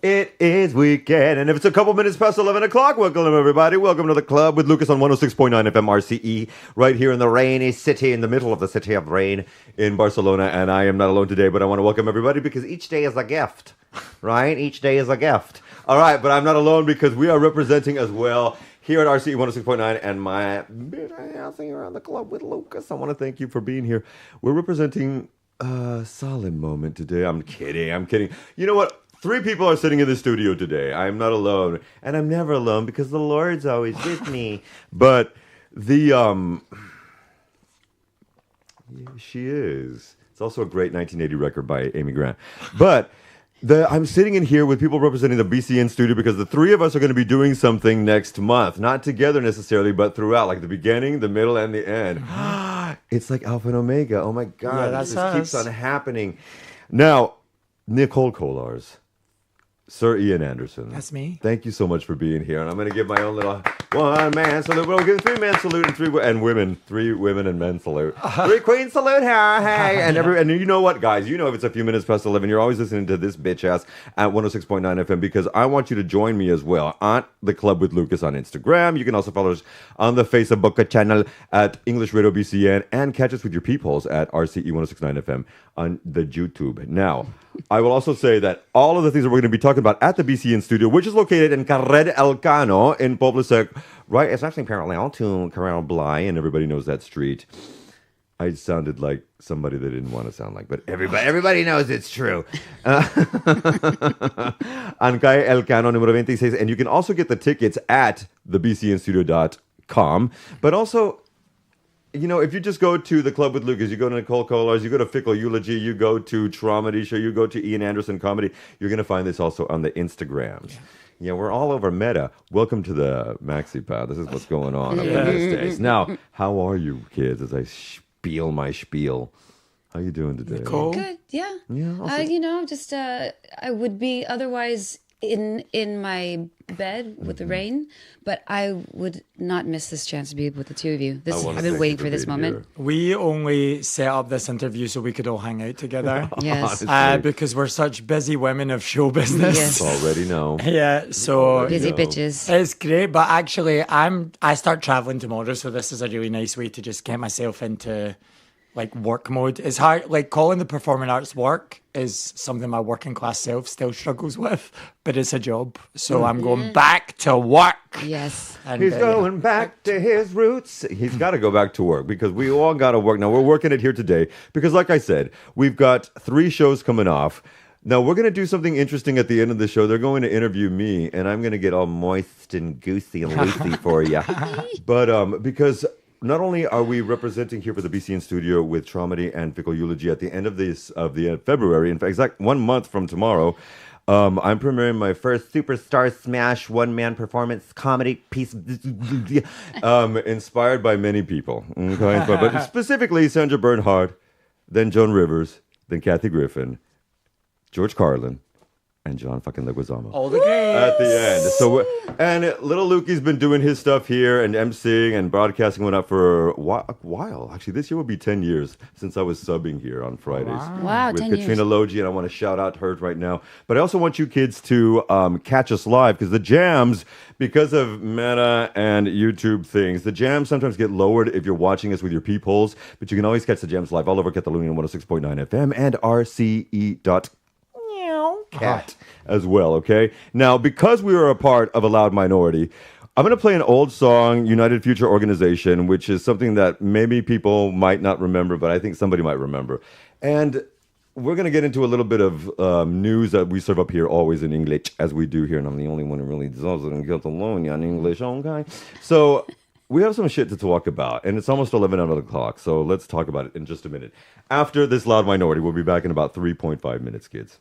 It is weekend, and if it's a couple minutes past 11 o'clock, welcome everybody. Welcome to the club with Lucas on 106.9 FM RCE, right here in the rainy city, in the middle of the city of rain in Barcelona. And I am not alone today, but I want to welcome everybody because each day is a gift, right? Each day is a gift. All right, but I'm not alone because we are representing as well here at RCE 106.9 and my bit ass here on the club with Lucas. I want to thank you for being here. We're representing a solemn moment today. I'm kidding. You know what? 3 people are sitting in the studio today. I'm not alone. And I'm never alone because the Lord's always with me. But she is. It's also a great 1980 record by Amy Grant. But I'm sitting in here with people representing the BCNStudio because the 3 of us are going to be doing something next month. Not together necessarily, but throughout, like the beginning, the middle, and the end. It's like Alpha and Omega. Oh my God. Yeah, this keeps on happening. Now, Nikol Kollars. Sir Iain Anderson. That's me. Thank you so much for being here. And I'm going to give my own little one-man salute. We'll give 3-man salute and 3 women. 3 women and men salute. 3 queen salute here. Hey. And you know what, guys? You know if it's a few minutes past 11, you're always listening to this bitch ass at 106.9 FM because I want you to join me as well on the Club with Lucas on Instagram. You can also follow us on the Facebook channel at English Radio BCN and catch us with your peepholes at RCE 106.9 FM on the YouTube. Now, I will also say that all of the things that we're going to be talking about at the BCNStudio, which is located in Carrer El Cano in Poble Sec, right? It's actually parallel to Carrer Bly, and everybody knows that street. I sounded like somebody that didn't want to sound like, but everybody knows it's true. On Calle El Cano, número 26. And you can also get the tickets at TheBCNStudio.com. But also, you know, if you just go to the Club with Lucas, you go to Nikol Kollars, you go to Fickle, Eulogy, you go to Traumedy show, you go to Iain Anderson comedy, you're going to find this also on the Instagrams. Yeah, we're all over Meta. Welcome to the Maxi Pad. This is what's going on up in these days. Now, how are you kids as I spiel my spiel? How you doing today? Cool. Good, yeah. Yeah. Just I would be otherwise in my bed with the rain, but I would not miss this chance to be with the 2 of you. I've been waiting for this moment. We only set up this interview so we could all hang out together. Yes. Because we're such busy women of show business. Yes. Already know. Yeah, so Busy bitches. it's great, but actually I start traveling tomorrow, so this is a really nice way to just get myself into like work mode. It's hard, like calling the performing arts work is something my working class self still struggles with, but it's a job. So I'm going back to work. Yes. And, He's going back to his roots. He's got to go back to work because we all got to work. Now, we're working it here today because, like I said, we've got 3 shows coming off. Now, we're going to do something interesting at the end of the show. They're going to interview me, and I'm going to get all moist and goosey and loosey for you. But because not only are we representing here for the BCNStudio with Traumedy and Fickle Eulogy at the end of the February, in fact, exact 1 month from tomorrow, I'm premiering my first Superstar Smash one-man performance comedy piece, inspired by many people. Okay? but specifically Sandra Bernhard, then Joan Rivers, then Kathy Griffin, George Carlin, and John fucking Leguizamo. all the games. At the end. So, and little Lukey's been doing his stuff here and emceeing and broadcasting went up for a while. Actually, this year will be 10 years since I was subbing here on Fridays. Wow, with 10 Katrina years. Logie, and I want to shout out her right now. But I also want you kids to catch us live because the jams, because of Meta and YouTube things, the jams sometimes get lowered if you're watching us with your peepholes. But you can always catch the jams live all over Catalonia 106.9 FM and RCE.com. Cat as well, okay? Now, because we are a part of a loud minority, I'm going to play an old song, United Future Organization, which is something that maybe people might not remember, but I think somebody might remember. And we're going to get into a little bit of news that we serve up here always in English, as we do here, and I'm the only one who really does it in Catalonia in English, okay? So we have some shit to talk about, and it's almost 11 out of the clock, so let's talk about it in just a minute. After this loud minority, we'll be back in about 3.5 minutes, kids.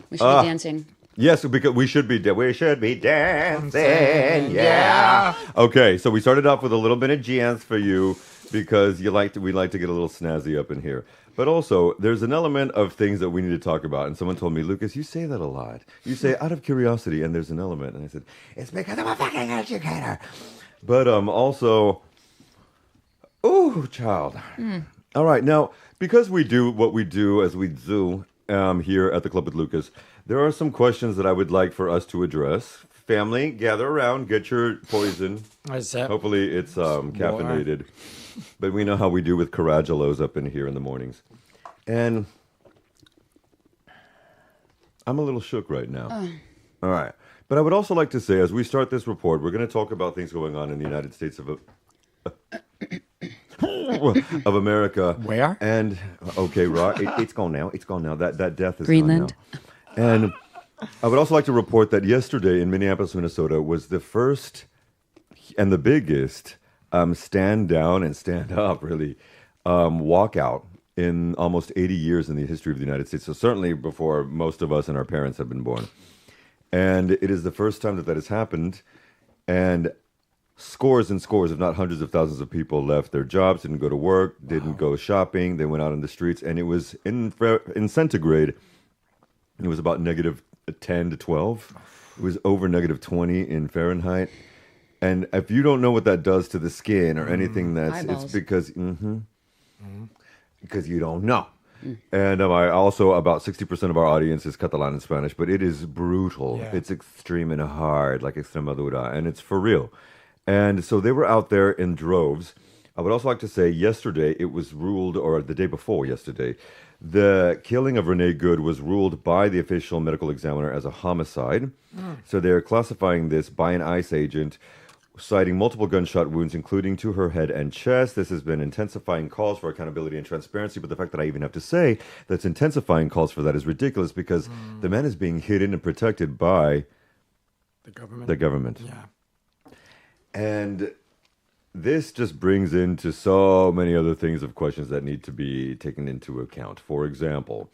We should be dancing. Yes, because we should be dancing. Yeah. Okay, so we started off with a little bit of jazz for you because we like to get a little snazzy up in here. But also, there's an element of things that we need to talk about. And someone told me, Lucas, you say that a lot. You say out of curiosity, and there's an element. And I said, it's because I'm a fucking educator. But also, ooh, child. All right, now, because we do what we do as we do here at the Club with Lucas, there are some questions that I would like for us to address. Family, gather around, get your poison. Hopefully it's caffeinated. But we know how we do with Caragellos up in here in the mornings. And I'm a little shook right now. All right. But I would also like to say, as we start this report, we're going to talk about things going on in the United States of America. Where? And, okay, Rock, it's gone now. It's gone now. That death is Greenland. gone now. And I would also like to report that yesterday in Minneapolis, Minnesota, was the first and the biggest stand down and stand up, really, walkout in almost 80 years in the history of the United States. So certainly before most of us and our parents have been born. And it is the first time that has happened. And scores and scores, if not hundreds of thousands of people left their jobs, didn't go to work, didn't go shopping. They went out in the streets. And it was in centigrade. It was about negative 10 to 12. It was over negative 20 in Fahrenheit. And if you don't know what that does to the skin or anything, Eyeballs. it's because you don't know. And I also, about 60% of our audience is Catalan and Spanish, but it is brutal. Yeah. It's extreme and hard, like Extremadura, and it's for real. And so they were out there in droves. I would also like to say yesterday it was ruled, or the day before yesterday, the killing of Renee Good was ruled by the official medical examiner as a homicide. So they're classifying this by an ICE agent, citing multiple gunshot wounds, including to her head and chest. This has been intensifying calls for accountability and transparency, but the fact that I even have to say that's intensifying calls for that is ridiculous because the man is being hidden and protected by the government. Yeah. And this just brings into so many other things of questions that need to be taken into account. For example,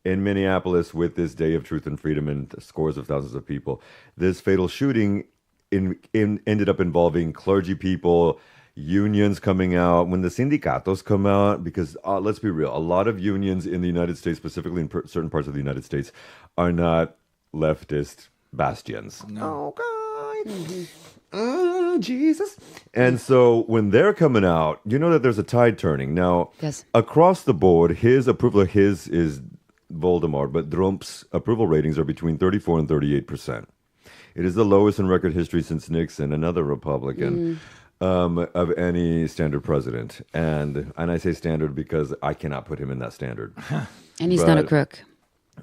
in Minneapolis, with this Day of Truth and Freedom and scores of thousands of people, this fatal shooting ended up involving clergy people, unions coming out. When the sindicatos come out, because let's be real, a lot of unions in the United States, specifically in certain parts of the United States, are not leftist bastions. No. Okay. Jesus. And so when they're coming out, you know that there's a tide turning. Now, yes. Across the board, his approval of his is Voldemort, but Trump's approval ratings are between 34 and 38%. It is the lowest in record history since Nixon, another Republican, of any standard president. And I say standard because I cannot put him in that standard. And he's not a crook.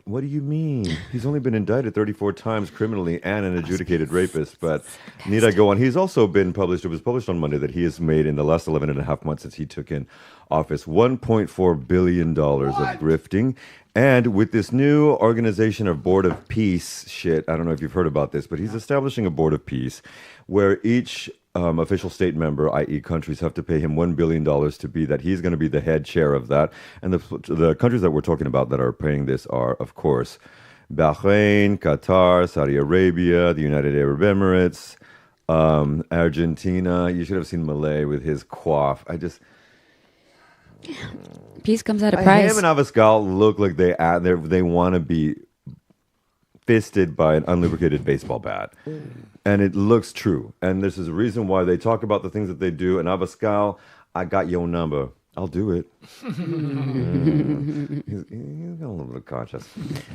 What do you mean? He's only been indicted 34 times criminally and an adjudicated rapist. But need I go on? He's also been published. It was published on Monday that he has made in the last 11 and a half months since he took in office $1.4 billion of grifting. And with this new organization of Board of Peace shit, I don't know if you've heard about this, but he's establishing a Board of Peace where each official state member, i.e. countries, have to pay him $1 billion to be that. He's going to be the head chair of that. And the countries that we're talking about that are paying this are, of course, Bahrain, Qatar, Saudi Arabia, the United Arab Emirates, Argentina. You should have seen Malay with his coif. Peace comes at a price. Him and Abascal look like they want to be fisted by an unlubricated baseball bat. And it looks true. And this is a reason why they talk about the things that they do. And Abascal, I got your number. I'll do it. He's got a little bit of conscience.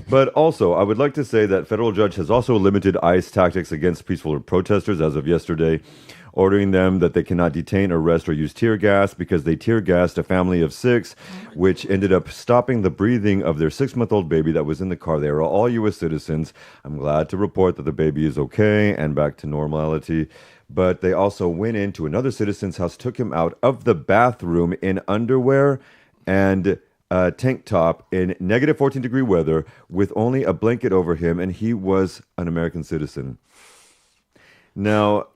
But also, I would like to say that federal judge has also limited ICE tactics against peaceful protesters as of yesterday, ordering them that they cannot detain, arrest, or use tear gas because they tear gassed a family of 6, which ended up stopping the breathing of their 6-month-old baby that was in the car. They are all U.S. citizens. I'm glad to report that the baby is okay and back to normality. But they also went into another citizen's house, took him out of the bathroom in underwear and a tank top in negative 14-degree weather with only a blanket over him, and he was an American citizen. Now,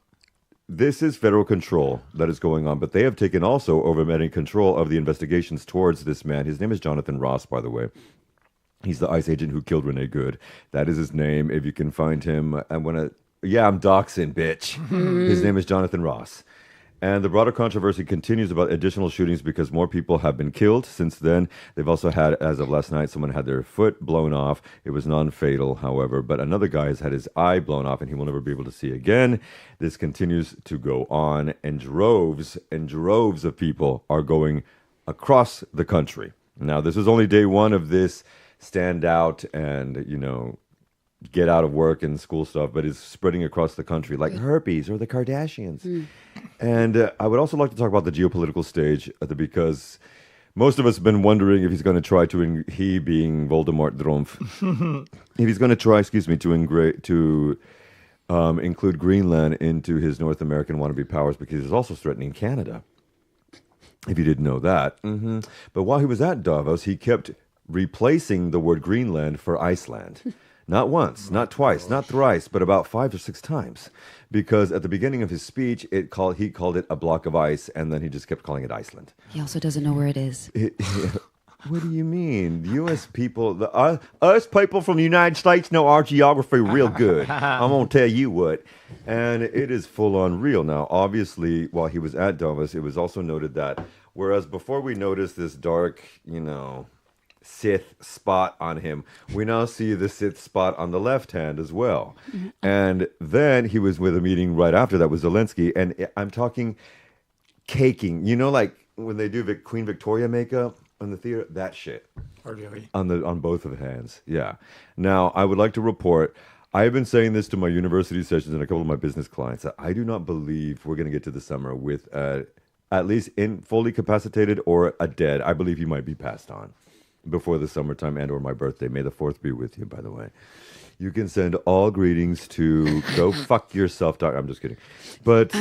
this is federal control that is going on, but they have taken also over many control of the investigations towards this man. His name is Jonathan Ross, by the way. He's the ICE agent who killed Renee Good. That is his name. If you can find him, I'm doxing, bitch. His name is Jonathan Ross. And the broader controversy continues about additional shootings because more people have been killed since then. They've also had, as of last night, someone had their foot blown off. It was non-fatal, however, but another guy has had his eye blown off and he will never be able to see again. This continues to go on, and droves of people are going across the country. Now, this is only day one of this stand out and, get out of work and school stuff, but it's spreading across the country like herpes or the Kardashians. And I would also like to talk about the geopolitical stage because most of us have been wondering if he's going to try to, he being Voldemort Drumpf, if he's going to try, to include Greenland into his North American wannabe powers because he's also threatening Canada. If you didn't know that. But while he was at Davos, he kept replacing the word Greenland for Iceland. Not once, not twice, not thrice, but about 5 or 6 times. Because at the beginning of his speech, he called it a block of ice, and then he just kept calling it Iceland. He also doesn't know where it is. What do you mean? The U.S. people, us people from the United States know our geography real good. I'm going to tell you what. And it is full on real. Now, obviously, while he was at Davos, it was also noted that, whereas before we noticed this dark, Sith spot on him, we now see the Sith spot on the left hand as well. And then he was with a meeting right after that with Zelensky, and I'm talking caking, like when they do Queen Victoria makeup on the theater, that shit. Oh, really? On both of the hands, yeah. Now, I would like to report, I have been saying this to my university sessions and a couple of my business clients, that I do not believe we're going to get to the summer with at least fully capacitated or a dead. I believe he might be passed on before the summertime and or my birthday. May the 4th be with you, by the way. You can send all greetings to go fuck yourself. I'm just kidding. But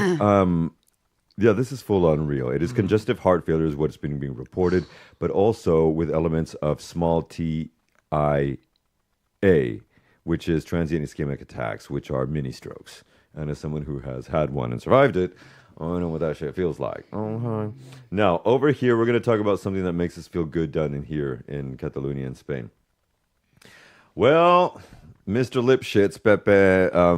this is full on real. It is congestive heart failure is what's been being reported, but also with elements of small TIA, which is transient ischemic attacks, which are mini strokes. And as someone who has had one and survived it, I know what that shit feels like. Now, over here, we're going to talk about something that makes us feel good down in here in Catalonia in Spain. Well, Mr. Lipshits, Pepe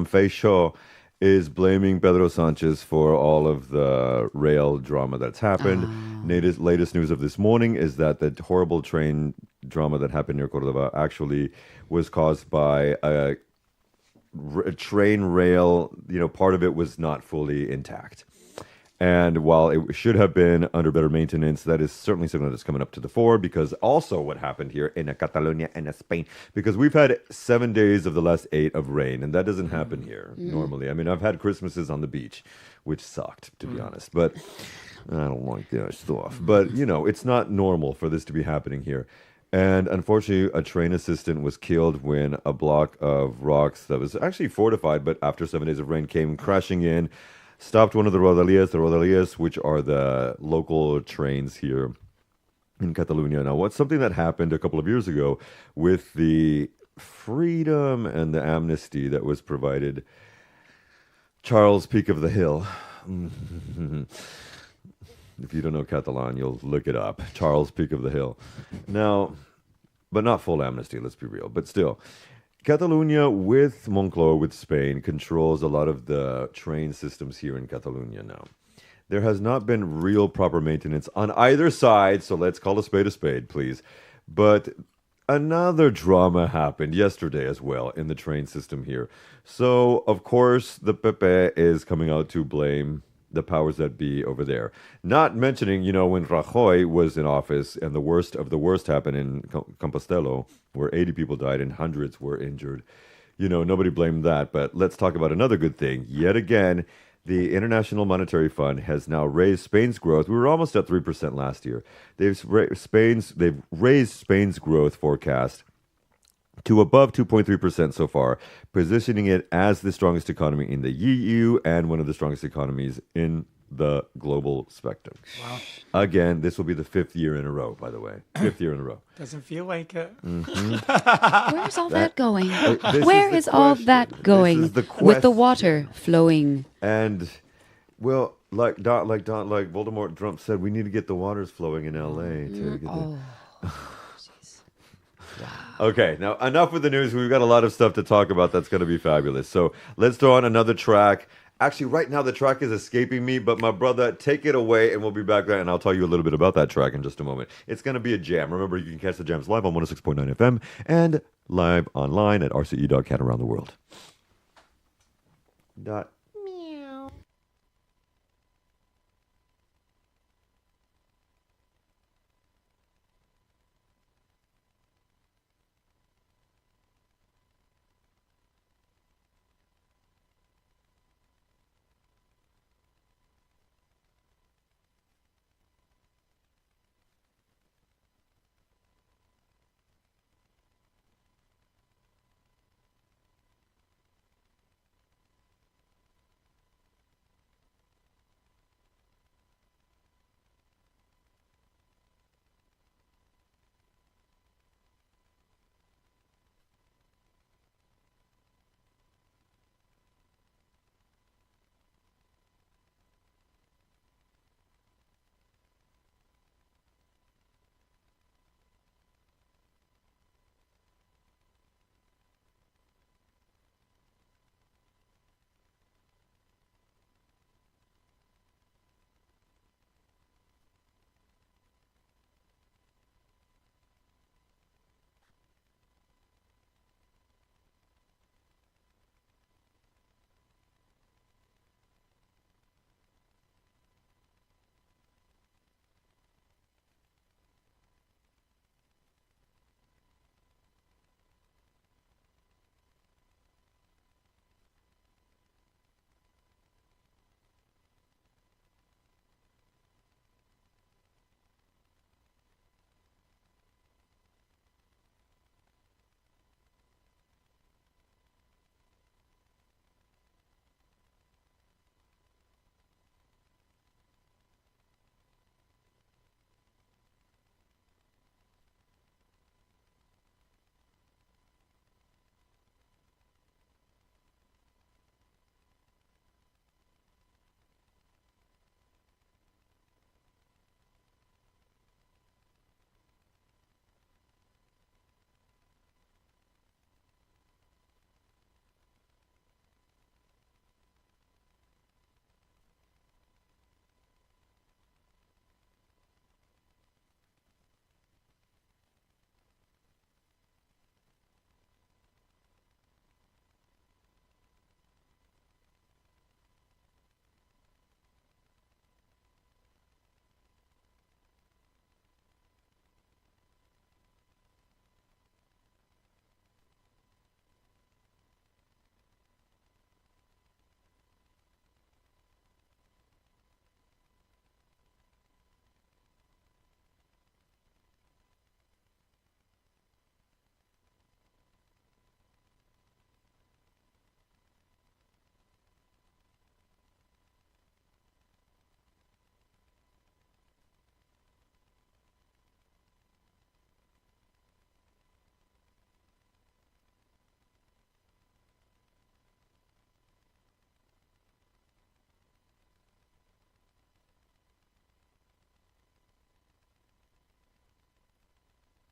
Feixó, is blaming Pedro Sanchez for all of the rail drama that's happened. Latest news of this morning is that the horrible train drama that happened near Córdoba actually was caused by a train rail, part of it was not fully intact. And while it should have been under better maintenance, that is certainly something that's coming up to the fore, because also what happened here in Catalonia and Spain, because we've had 7 days of the last 8 of rain, and that doesn't happen here normally. I mean, I've had Christmases on the beach, which sucked, to be honest, but I don't like that stuff. But, it's not normal for this to be happening here. And unfortunately, a train assistant was killed when a block of rocks that was actually fortified, but after 7 days of rain came crashing in, stopped one of the Rodalies, which are the local trains here in Catalonia. Now, what's something that happened a couple of years ago with the freedom and the amnesty that was provided, Charles Peak of the Hill. If you don't know Catalan, you'll look it up. Charles Peak of the Hill. Now, but not full amnesty, let's be real, but still. Catalonia with Moncloa, with Spain, controls a lot of the train systems here in Catalonia now. There has not been real proper maintenance on either side, so let's call a spade, please. But another drama happened yesterday as well in the train system here. So, of course, the PP is coming out to blame the powers that be over there. Not mentioning, when Rajoy was in office and the worst of the worst happened in Compostela, where 80 people died and hundreds were injured. Nobody blamed that. But let's talk about another good thing. Yet again, the International Monetary Fund has now raised Spain's growth. We were almost at 3% last year. They've raised Spain's growth forecast to above 2.3% so far, positioning it as the strongest economy in the EU and one of the strongest economies in the global spectrum. Wow. Again, this will be the 5th year in a row, by the way. 5th year in a row. Doesn't feel like it. Where's all that going? Where is all that going with the water flowing? And, well, like Voldemort Trump said, we need to get the waters flowing in L.A. to get Okay, now enough with the news. We've got a lot of stuff to talk about that's going to be fabulous. So let's throw on another track. Actually, right now the track is escaping me, but my brother, take it away, and we'll be back there, and I'll tell you a little bit about that track in just a moment. It's going to be a jam. Remember, you can catch the jams live on 106.9 FM and live online at RCE.cat around the world.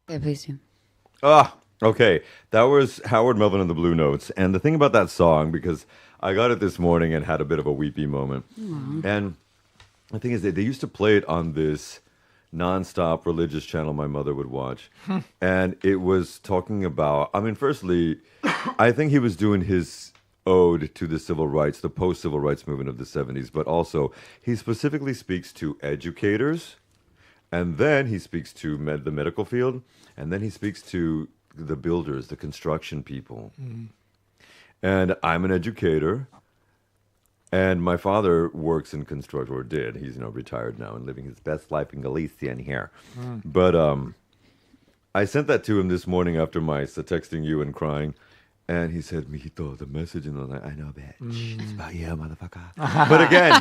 Yeah, please do. Okay. That was Howard Melvin and the Blue Notes. And the thing about that song, because I got it this morning and had a bit of a weepy moment. And the thing is, they used to play it on this nonstop religious channel my mother would watch. And it was talking about, I mean, firstly, I think he was doing his ode to the civil rights, the post-civil rights movement of the 70s. But also, he specifically speaks to educators. And then he speaks to the medical field. And then he speaks to the builders, the construction people. And I'm an educator. And my father works in construction, or did. He's retired now and living his best life in Galicia and here. But I sent that to him this morning after my texting you and crying. And he said, Mijito, the message. And I was like, I know, bitch. It's about you, motherfucker. But again,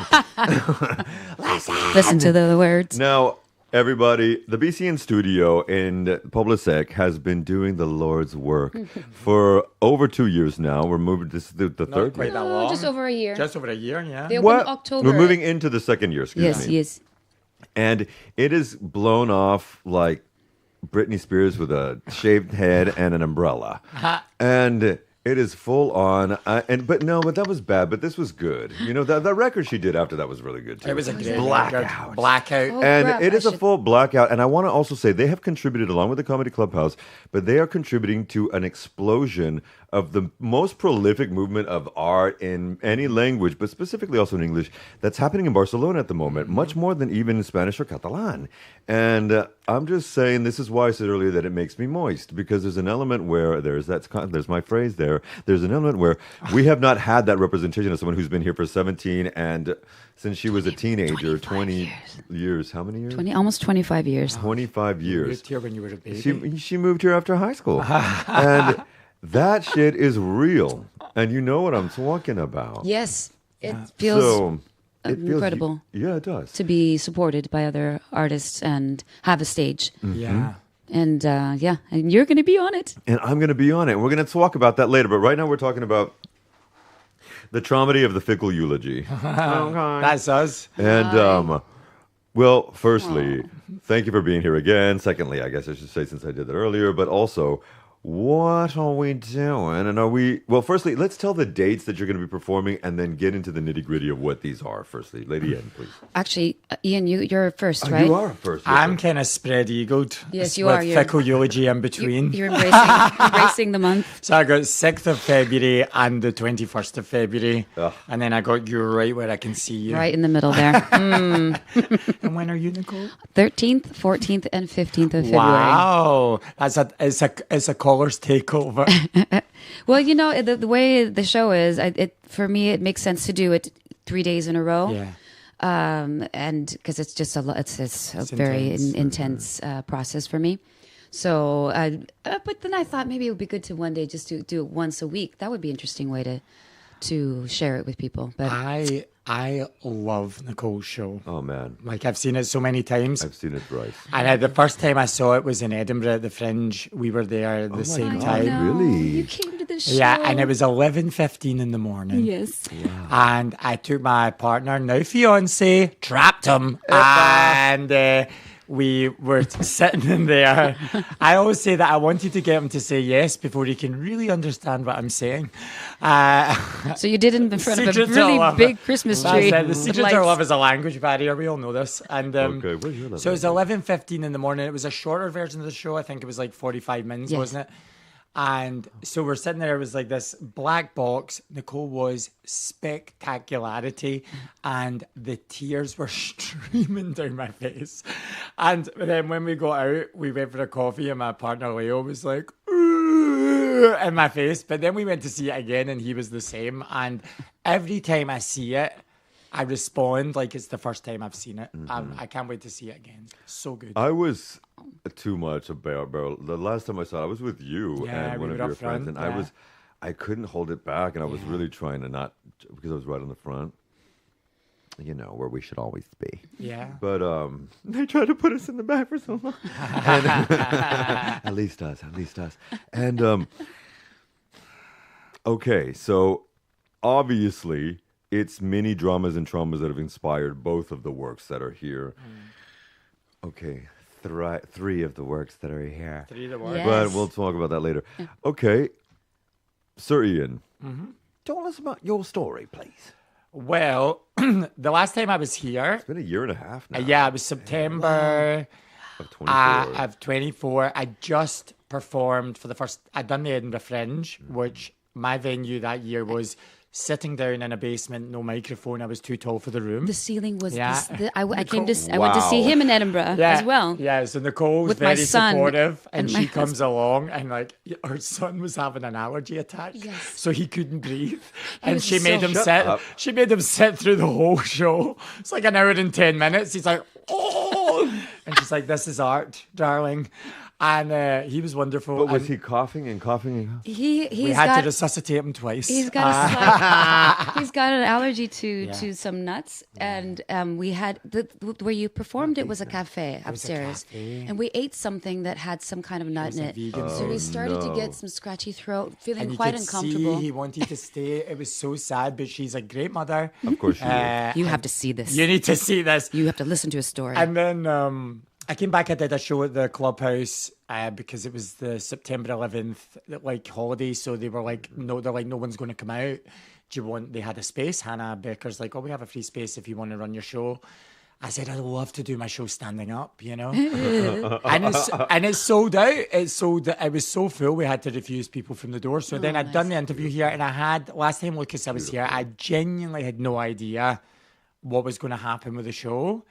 listen to the words. Now, everybody, the BCNStudio in Poblasek has been doing the Lord's work for over 2 years now. We're moving, this is the third quite year. that long. Just over a year. Just over a year, yeah. They opened October. We're moving into the second year, excuse me. Yes. And it is blown off like Britney Spears with a shaved head and an umbrella, and it is full on. But that was bad. But this was good. You know, the record she did after that was really good too. It was a great Blackout. Blackout. Oh, And crap, it is a full blackout. And I want to also say they have contributed, along with the Comedy Clubhouse, but they are contributing to an explosion of the most prolific movement of art in any language, but specifically also in English, that's happening in Barcelona at the moment, much more than even in Spanish or Catalan. And I'm just saying, this is why I said earlier that it makes me moist, because there's an element where there's my phrase there. There's an element where we have not had that representation of someone who's been here for 17 and since she was a teenager, 20 years. How many years? Almost 25 years. 25 years. You moved here when you were a baby. She moved here after high school. And that shit is real. And you know what I'm talking about. Yes, it feels incredible. Yeah, it does. To be supported by other artists and have a stage. Yeah. And and you're going to be on it. And I'm going to be on it. We're going to talk about that later. But right now we're talking about the Traumedy of the Fickle Eulogy. That's us. And, well, firstly, thank you for being here again. Secondly, I guess I should say, since I did that earlier, but also, what are we doing? And firstly, let's tell the dates that you're going to be performing and then get into the nitty gritty of what these are. Firstly, Lady Iain, please. Actually, Iain, you're first, right? You are first. I'm kind of spread-eagled. Yes, you with are. Fickle Eulogy in between. You're embracing the month. So I got 6th of February and the 21st of February. Ugh. And then I got you right where I can see you. Right in the middle there. And when are you, Nikol? 13th, 14th, and 15th of February. Wow. It's a Kollars takeover. Well, you know, the way the show is, for me, it makes sense to do it 3 days in a row. Yeah. And because it's just it's a very intense process for me. So, but then I thought maybe it would be good to one day just do it once a week. That would be an interesting way to share it with people. But I love Nikol's show. Oh, man. Like, I've seen it so many times. I've seen it thrice. And the first time I saw it was in Edinburgh at the Fringe. We were there at the same time. Really? You came to the show. Yeah, and it was 11:15 in the morning. Yes. Wow. And I took my partner, now fiance, trapped him, and we were sitting in there. I always say that I wanted to get him to say yes before he can really understand what I'm saying. So you did it in front of a Secret to really love. big Christmas tree. The with secret lights. to love is a language barrier. We all know this. And Okay, where's your so it was 11:15 in the morning. It was a shorter version of the show. I think it was like 45 minutes, Yes. wasn't it? And so we're sitting there. It was like this black box. Nikol was spectacularity, and the tears were streaming down my face. And then when we got out, we went for a coffee, and my partner Leo was like, "Ooh," in my face. But then we went to see it again, and he was the same. And every time I see it, I respond like it's the first time I've seen it. I can't wait to see it again. So good. I was too much about the last time I saw it, I was with you Yeah, and we one of were your up friends, front, and yeah. I couldn't hold it back, and I was really trying to not, because I was right on the front, you know, where we should always be. Yeah. But they tried to put us in the back for so long. And, at least us. And okay, so obviously it's mini dramas and traumas that have inspired both of the works that are here. Okay, three of the works that are here. 3 of the words. Yes. But we'll talk about that later. Okay, Sir Iain, tell us about your story, please. Well, the last time I was here, It's been a year and a half now. yeah, it was September Of 24. of 24. I just performed for the first, I'd done the Edinburgh Fringe, which my venue that year was sitting down in a basement, no microphone. I was too tall for the room. The ceiling was. Yeah. I came to. I went to see him in Edinburgh as well. Yeah, so Nikol's With my very son supportive, and and my she comes along, and like our son was having an allergy attack, Yes. so he couldn't breathe, and was she made so- him Shut sit. up. She made him sit through the whole show. It's like an hour and 10 minutes. He's like, oh, and she's like, "This is art, darling," and he was wonderful. But was and he coughing and coughing and coughing? He's we had got. to resuscitate him twice. He's got a slight, he's got an allergy to some nuts, and we had where you performed. It was a cafe upstairs, cafe. and we ate something that had some kind of nut in a it. vegan So we started to no. get some scratchy throat, feeling and you quite could uncomfortable. see he wanted to stay. It was so sad, but she's a great mother. Of course you did. You have to see this. You need to see this. You have to listen to a story. And then I came back. I did a show at the Clubhouse because it was the September 11th like holiday. So they were like, no, they're like, no one's going to come out. Do you want? They had a space. Hannah Becker's like, oh, we have a free space if you want to run your show. I said, I'd love to do my show standing up, you know, and it's sold out. It's sold. It was so full. We had to refuse people from the door. So then I'd done the interview here, and I had last time Lucas I was here. I genuinely had no idea what was going to happen with the show.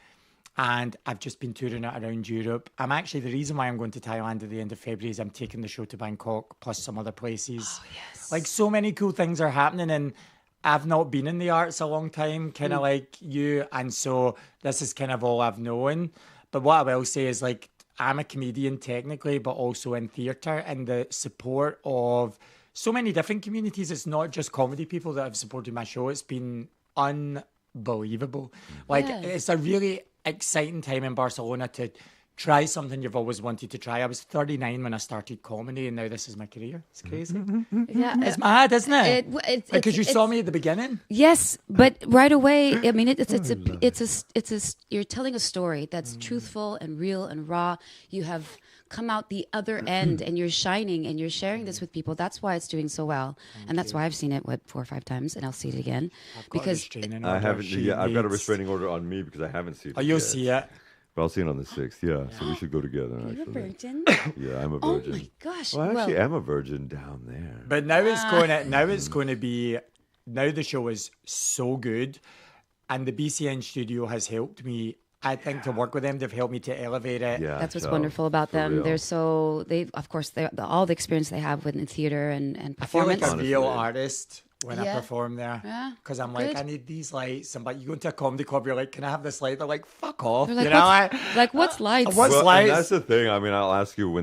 And I've just been touring it around Europe. I'm actually, the reason why I'm going to Thailand at the end of February is I'm taking the show to Bangkok, plus some other places. Oh, yes. Like, so many cool things are happening, and I've not been in the arts a long time, kind of like you. And so this is kind of all I've known. But what I will say is, like, I'm a comedian technically, but also in theatre, and the support of so many different communities. It's not just comedy people that have supported my show. It's been unbelievable. Like, it's a really exciting time in Barcelona to try something you've always wanted to try. I was 39 when I started comedy, and now this is my career. It's crazy. Yeah, It's mad, isn't it? Because you saw me at the beginning. Yes, but right away, I mean, you're telling a story that's truthful and real and raw. You have come out the other end, and you're shining, and you're sharing this with people. That's why it's doing so well, and that's why I've seen it 4 or 5 times, and I'll see it again because I haven't. Yeah, I've got a restraining order on me because I haven't seen it. Oh, you'll yet. see it. But I'll see it on the 6th. Yeah, so we should go together. you're a Actually, virgin. yeah, I'm a Oh virgin. my gosh! Well, I actually am a virgin down there. But now it's going to be. Now the show is so good, and the BCNStudio has helped me. I think to work with them, they've helped me to elevate it. Yeah, That's what's so, wonderful about for them. real. Of course, all the experience they have within theater and I feel like performance. a real Honestly. artist when I Yeah. perform there. Yeah, Because I'm like, good. I need these lights. And but you go into a comedy club, you're like, can I have this light? They're like, fuck off. They're like, you know, what's lights? what's Well, lights? and that's the thing. I mean, I'll ask you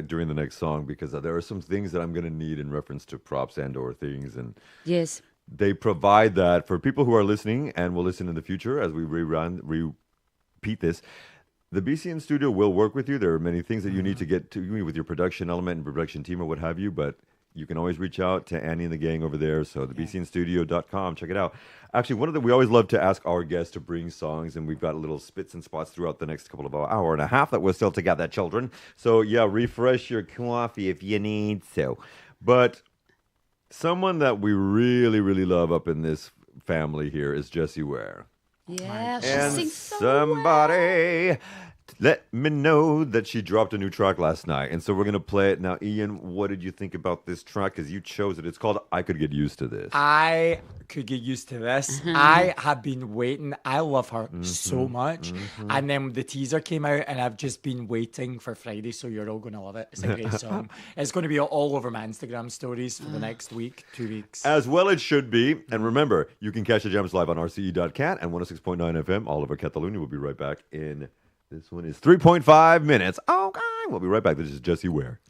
during the next song because there are some things that I'm going to need in reference to props and/or things, and Yes. they provide that for people who are listening and will listen in the future as we repeat this. The BCNStudio will work with you. There are many things that you need to get to with your production element and production team or what have you, but you can always reach out to Annie and the gang over there. So TheBCNStudio.com, check it out. Actually, we always love to ask our guests to bring songs, and we've got little spits and spots throughout the next couple of hour and a half that we're still together, children. So yeah, refresh your coffee if you need so. But someone that we really, really love up in this family here is Jessie Ware. Yeah, she And sings so somebody let me know that she dropped a new track last night. And so we're going to play it. Now, Iain, what did you think about this track? Because you chose it. It's called I Could Get Used to This. I could get used to this. I have been waiting. I love her so much. And then the teaser came out, and I've just been waiting for Friday, so you're all going to love it. It's a great song. It's going to be all over my Instagram stories for the next week, 2 weeks. As well it should be. And remember, you can catch the jams live on RCE.cat and 106.9 FM. Oliver Catalunya will be right back in... This one is 3.5 minutes. Okay. We'll be right back. This is Jessie Ware.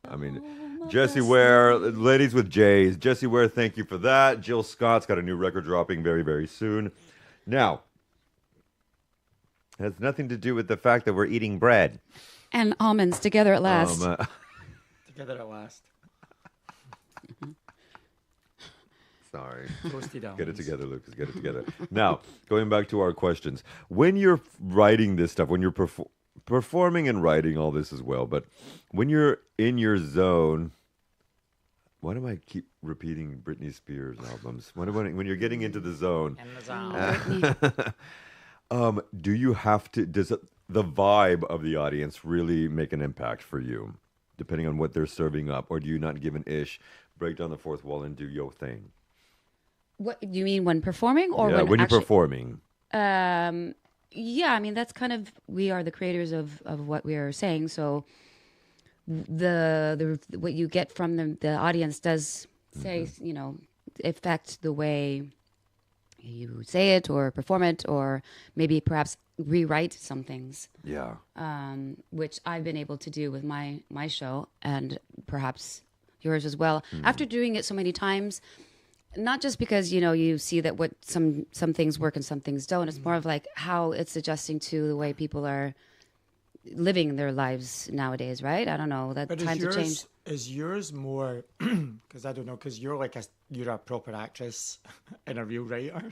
I mean, Jessie Ware, ladies with J's. Jessie Ware, thank you for that. Jill Scott's got a new record dropping very, very soon. Now, it has nothing to do with the fact that we're eating bread. And almonds together at last. Together at last. Sorry. Toasted almonds. Get it together, Lucas. Get it together. Now, going back to our questions. When you're writing this stuff, when you're performing and writing all this as well, but when you're in your zone, why do I keep repeating Britney Spears albums? When you're getting into the zone, do you have to, does the vibe of the audience really make an impact for you, depending on what they're serving up? Or do you not give an ish, break down the fourth wall and do your thing? What you mean when performing or when you're performing? Yeah, I mean, that's kind of, we are the creators of what we are saying. So the what you get from the audience does say, you know, affect the way you say it or perform it, or maybe perhaps rewrite some things. Yeah. Which I've been able to do with my show, and perhaps yours as well. After doing it so many times, not just because, you know, you see that what some things work and some things don't. It's more of like how it's adjusting to the way people are living their lives nowadays, right? I don't know. That times have changed. Is yours more? Because I don't know. Because you're a proper actress and a real writer,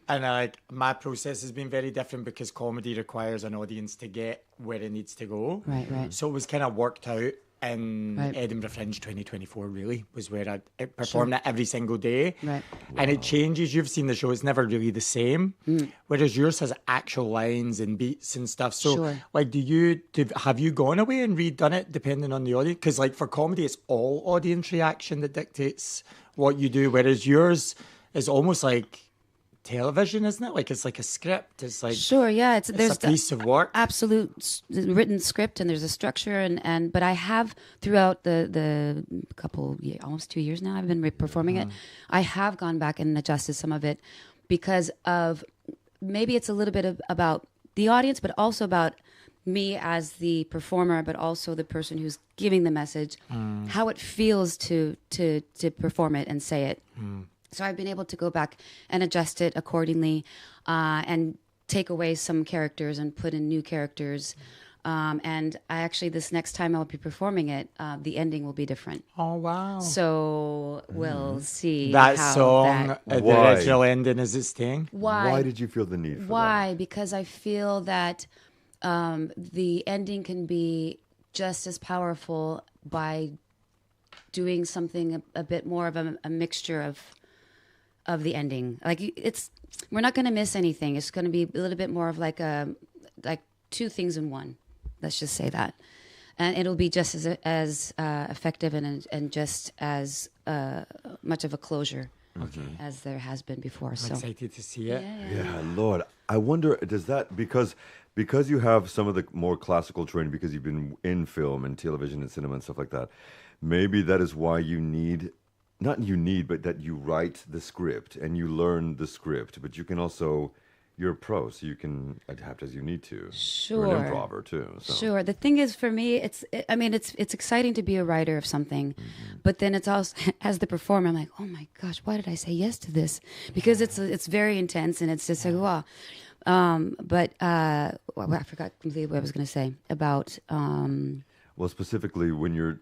and my process has been very different because comedy requires an audience to get where it needs to go. Right. So it was kind of worked out. In Edinburgh Fringe 2024 really was where I performed it every single day. Right. And it changes. You've seen the show, it's never really the same. Whereas yours has actual lines and beats and stuff. So like have you gone away and redone it depending on the audience? Because like for comedy it's all audience reaction that dictates what you do, whereas yours is almost like television, isn't it? Like it's like a script. It's like there's a piece of work, absolute written script, and there's a structure, and but I have throughout the couple almost 2 years now I've been performing it. I have gone back and adjusted some of it because of maybe it's a little bit about the audience, but also about me as the performer, but also the person who's giving the message, how it feels to perform it and say it. So I've been able to go back and adjust it accordingly, and take away some characters and put in new characters. And I actually, this next time I'll be performing it, the ending will be different. Oh, wow. So we'll see. That how song, the original ending, is it staying? Why did you feel the need for that? Why? Because I feel that the ending can be just as powerful by doing something a bit more of a mixture of the ending. Like we're not going to miss anything. It's going to be a little bit more of like two things in one. Let's just say that, and it'll be just as effective and just as much of a closure as there has been before. I'm excited to see it. Yeah, Lord, I wonder, does that because you have some of the more classical training, because you've been in film and television and cinema and stuff like that, maybe that is why you need. Not but that you write the script and you learn the script, but you can also, you're a pro, so you can adapt as you need to. Sure. You're an improver too. So. Sure. The thing is, for me, it's exciting to be a writer of something, but then it's also, as the performer, I'm like, oh my gosh, why did I say yes to this? Because it's very intense and it's just like, wow. But I forgot completely what I was going to say about. Well, specifically when you're,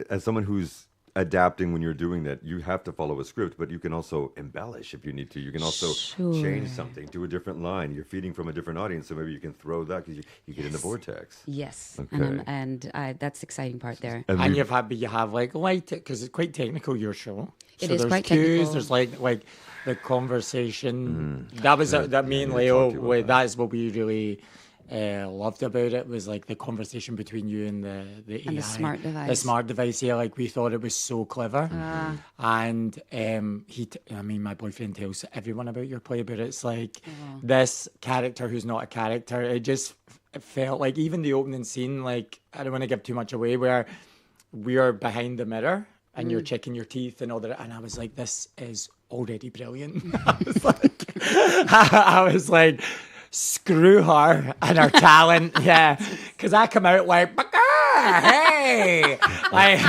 as someone who's adapting, when you're doing that, you have to follow a script, but you can also embellish if you need to. You can also change something, do a different line. You're feeding from a different audience, so maybe you can throw that because you get in the vortex. Yes. Okay. And that's the exciting part there. And you have like light, because it's quite technical, your show. It so is there's quite cues, technical. there's like the conversation. That was that me and Leo. That is what we really loved about it, was like the conversation between you and the AI, and the smart device. The smart device, yeah. Like we thought it was so clever, and my boyfriend tells everyone about your play, but it's like this character who's not a character. It just felt like even the opening scene. Like I don't want to give too much away, where we are behind the mirror and you're checking your teeth and all that, and I was like, this is already brilliant. I was like. Screw her and her talent, yeah. Because I come out like, hey, like,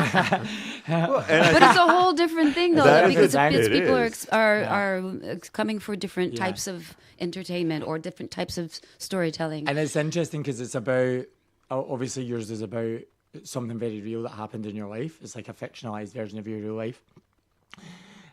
But it's a whole different thing, though, That is because exactly- it's it people is. are coming for different Yeah. types of entertainment or different types of storytelling. and it's interesting because it's about, obviously yours is about something very real that happened in your life. It's like a fictionalized version of your real life.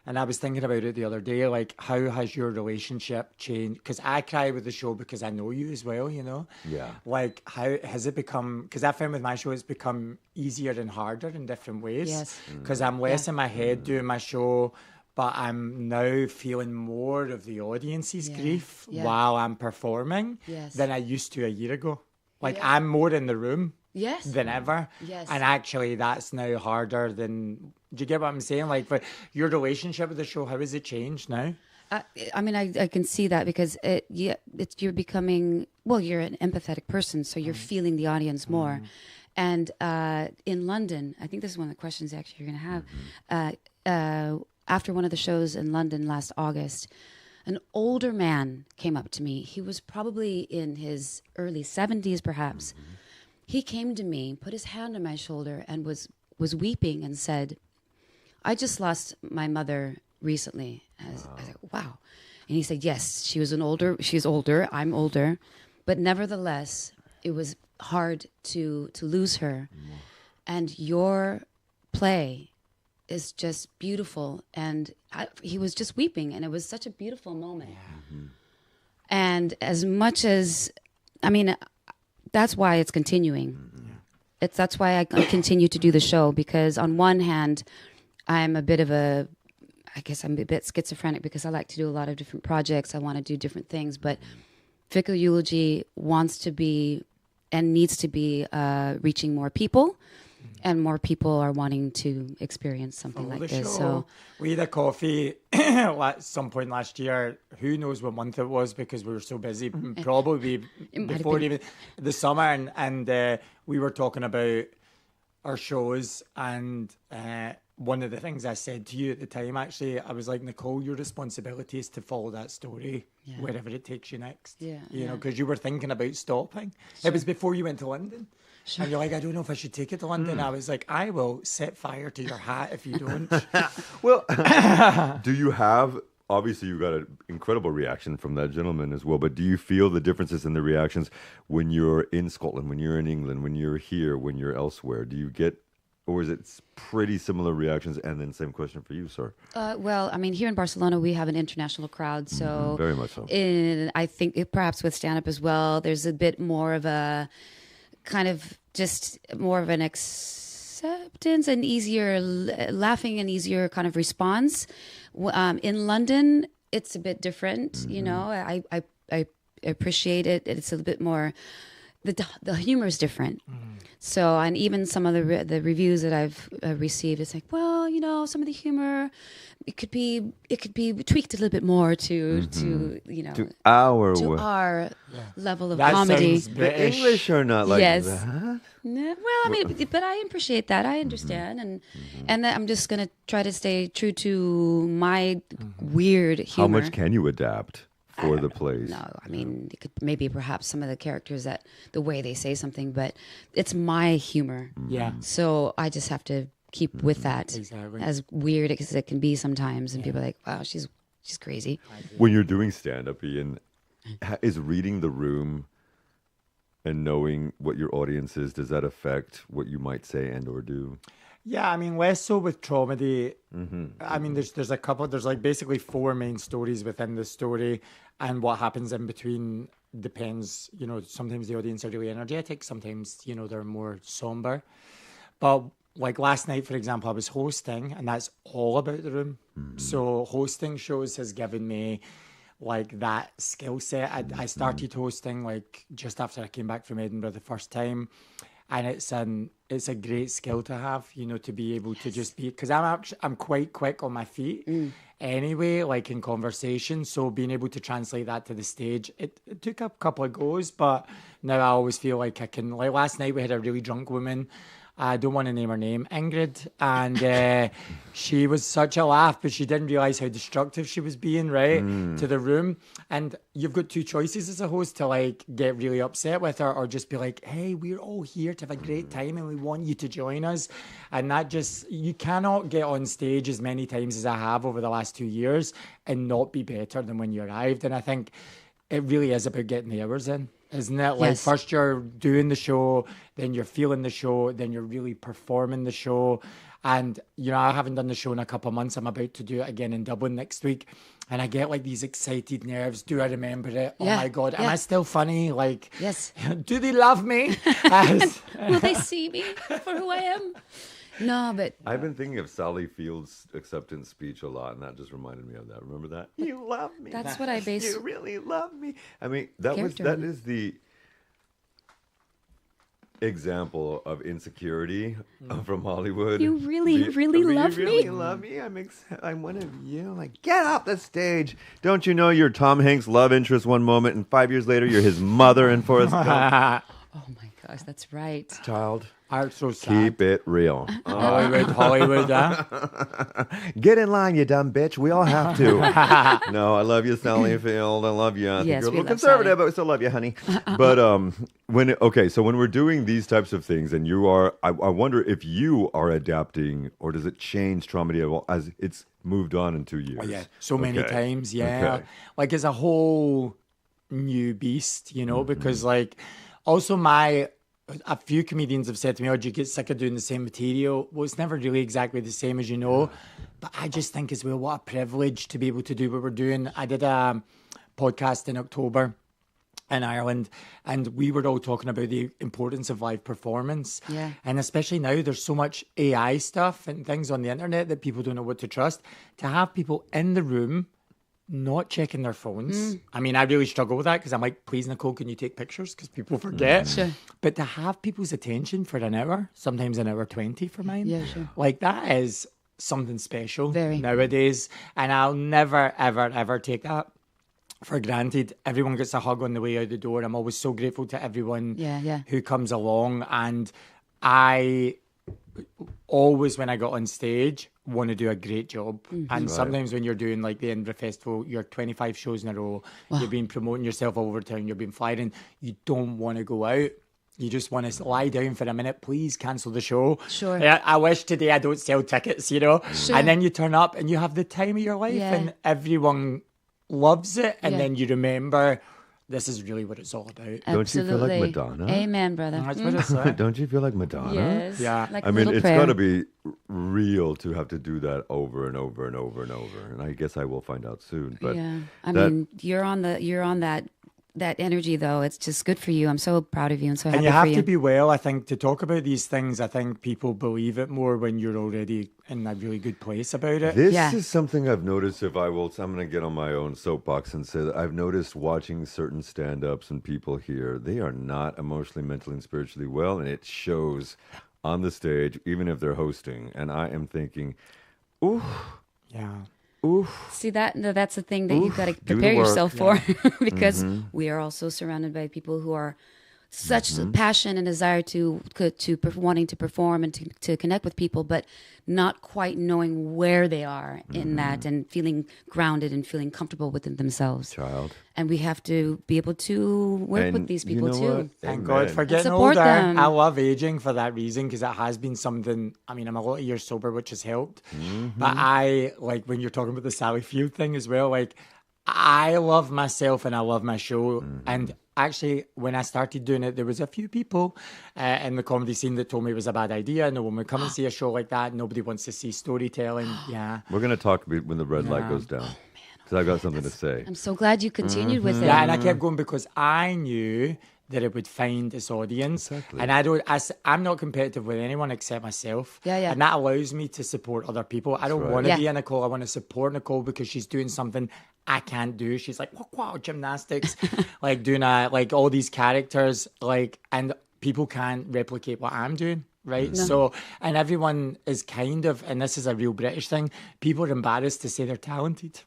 And I was thinking about it the other day, like, how has your relationship changed? Because I cry with the show because I know you as well, you know? Yeah. Like, how has it become, because I found with my show, it's become easier and harder in different ways. Yes. Because I'm less in my head doing my show, but I'm now feeling more of the audience's grief while I'm performing than I used to a year ago. Like, I'm more in the room. Yes. Than ever. Yes. And actually, that's now harder than. Do you get what I'm saying? Like, but your relationship with the show, how has it changed now? I mean, I can see that because you're becoming, well, you're an empathetic person, so you're feeling the audience more. And in London, I think this is one of the questions actually you're going to have. After one of the shows in London last August, an older man came up to me. He was probably in his early 70s, perhaps. He came to me, put his hand on my shoulder, and was weeping and said, "I just lost my mother recently." I was like, "Wow!" And he said, "Yes, she's older. I'm older, but nevertheless, it was hard to lose her. And your play is just beautiful." And he was just weeping, and it was such a beautiful moment. And as much as, I mean, that's why it's continuing. That's why I continue to do the show, because on one hand, I'm a bit schizophrenic because I like to do a lot of different projects. I want to do different things, but Fickle Eulogy wants to be and needs to be reaching more people, and more people are wanting to experience something like this. So we had a coffee at some point last year. Who knows what month it was because we were so busy. Probably before even the summer, and we were talking about our shows. And one of the things I said to you at the time, actually, I was like, Nikol, your responsibility is to follow that story wherever it takes you next. You know, because you were thinking about stopping. It was before you went to London. And you're like, I don't know if I should take it to London. I was like, I will set fire to your hat if you don't. Well, do you have, obviously you got an incredible reaction from that gentleman as well, but do you feel the differences in the reactions when you're in Scotland, when you're in England, when you're here, when you're elsewhere? Do you get, or is it pretty similar reactions? And then same question for you, sir. Well, I mean, here in Barcelona, we have an international crowd. So very much so. I think perhaps with stand-up as well, there's a bit more of a kind of just more of an acceptance and easier laughing and easier kind of response. In London, it's a bit different. You know, I appreciate it. It's a bit more, the humor is different. So, and even some of the reviews that I've received, it's like, well, you know, some of the humor, it could be tweaked a little bit more to you know, To our level of That comedy. sounds The British. English are not like Yes. that. No, well, I mean, but I appreciate that. I understand, and then I'm just gonna try to stay true to my weird humor. How much can you adapt for the plays? No, I mean, it could maybe perhaps some of the characters that the way they say something, but it's my humor. Yeah. So I just have to keep with that, Exactly. as weird as it can be sometimes, and people are like, "Wow, she's crazy." When you're doing stand-up, Ian, is reading the room and knowing what your audience is, does that affect what you might say and or do? Yeah, I mean, less so with Traumedy. I mean, there's a couple, there's like basically 4 main stories within the story, and what happens in between depends. You know, sometimes the audience are really energetic, sometimes, you know, they're more somber. But like last night, for example, I was hosting, and that's all about the room. So hosting shows has given me like that skill set. I started hosting like just after I came back from Edinburgh the first time, and it's a great skill to have, you know, to be able to just be, because I'm quite quick on my feet anyway, like in conversation. So being able to translate that to the stage, it took a couple of goes, but now I always feel like I can. Like last night we had a really drunk woman, I don't want to name her name, Ingrid. And she was such a laugh, but she didn't realize how destructive she was being, right, to the room. And you've got two choices as a host to like get really upset with her or just be like, hey, we're all here to have a great time and we want you to join us. And that just, you cannot get on stage as many times as I have over the last 2 years and not be better than when you arrived. And I think it really is about getting the hours in. Isn't it? Like, first you're doing the show, then you're feeling the show, then you're really performing the show. And, you know, I haven't done the show in a couple of months. I'm about to do it again in Dublin next week. And I get like these excited nerves. Do I remember it? Oh my God. Am I still funny? Like, do they love me? Will they see me for who I am? No, but I've been thinking of Sally Field's acceptance speech a lot, and that just reminded me of that. Remember that? You love me. That's what I base. You really love me. I mean, that is the example of insecurity from Hollywood. You really love me. You really love me. I'm one of you. Like, get off the stage. Don't you know you're Tom Hanks' love interest one moment, and 5 years later you're his mother in Forrest Gump? Oh my gosh, that's right. Child. I'm so sad. Keep it real. Hollywood, huh? Get in line, you dumb bitch. We all have to. No, I love you, Sally Field. I love you. I think you're a little conservative, but we still love you, honey. But so when we're doing these types of things, and you are, I wonder if you are adapting, or does it change Traumedy at all as it's moved on in 2 years? Oh, yeah, so many times. Yeah, like it's a whole new beast, you know, because like also a few comedians have said to me, oh, do you get sick of doing the same material? Well, it's never really exactly the same, as you know. But I just think as well, what a privilege to be able to do what we're doing. I did a podcast in October in Ireland, and we were all talking about the importance of live performance. Yeah. And especially now, there's so much AI stuff and things on the internet that people don't know what to trust. To have people in the room not checking their phones. I mean, I really struggle with that because I'm like, please, Nikol, can you take pictures? Because people forget. Sure. But to have people's attention for an hour, sometimes an hour 20 for mine. Yeah, sure. Like that is something special Very. nowadays. And I'll never, ever, ever take that for granted. Everyone gets a hug on the way out the door. I'm always so grateful to everyone who comes along. And I always, when I got on stage, want to do a great job. And sometimes when you're doing like the Edinburgh Festival, you're 25 shows in a row, you've been promoting yourself all over town, you've been flying, you don't want to go out. You just want to lie down for a minute. Please cancel the show. Sure. I wish today I don't sell tickets, you know. Sure. And then you turn up and you have the time of your life and everyone loves it. And then you remember, this is really what it's all about. Don't you feel like Madonna? Amen, brother. That's what it's like. Don't you feel like Madonna? Yes. Yeah. Like I mean, it's prayer. got to be real to have to do that over and over and over and over. And I guess I will find out soon. But yeah, I mean, you're on that energy though. It's just good for you. I'm so proud of you and so happy And you have for to be well, I think, to talk about these things. I think people believe it more when you're already in a really good place about it. This is something I've noticed. I'm going to get on my own soapbox and say that I've noticed watching certain stand-ups and people here, they are not emotionally, mentally, and spiritually well, and it shows on the stage, even if they're hosting. And I am thinking, ooh. Yeah. Oof. See, that's the thing that you've got to prepare yourself for because we are also surrounded by people who are such passion and desire to wanting to perform and to connect with people, but not quite knowing where they are in that and feeling grounded and feeling comfortable within themselves. Child. And we have to be able to work with these people too. Thank God for getting support older. them. I love aging for that reason because it has been something. I mean, I'm a lot of years sober, which has helped. But I like when you're talking about the Sally Field thing as well. Like, I love myself and I love my show. And actually, when I started doing it, there was a few people in the comedy scene that told me it was a bad idea. No one would come and see a show like that. Nobody wants to see storytelling. Yeah. We're going to talk when the red light goes down. Because I've got something to say. I'm so glad you continued with it. Yeah, and I kept going because I knew that it would find its audience. Exactly. And I'm not competitive with anyone except myself. Yeah. And that allows me to support other people. I don't want to be a Nikol. I want to support Nikol because she's doing something I can't do. She's like, wow, gymnastics, like doing like all these characters, like, and people can't replicate what I'm doing. Right. No. So, and everyone is kind of, and this is a real British thing, people are embarrassed to say they're talented.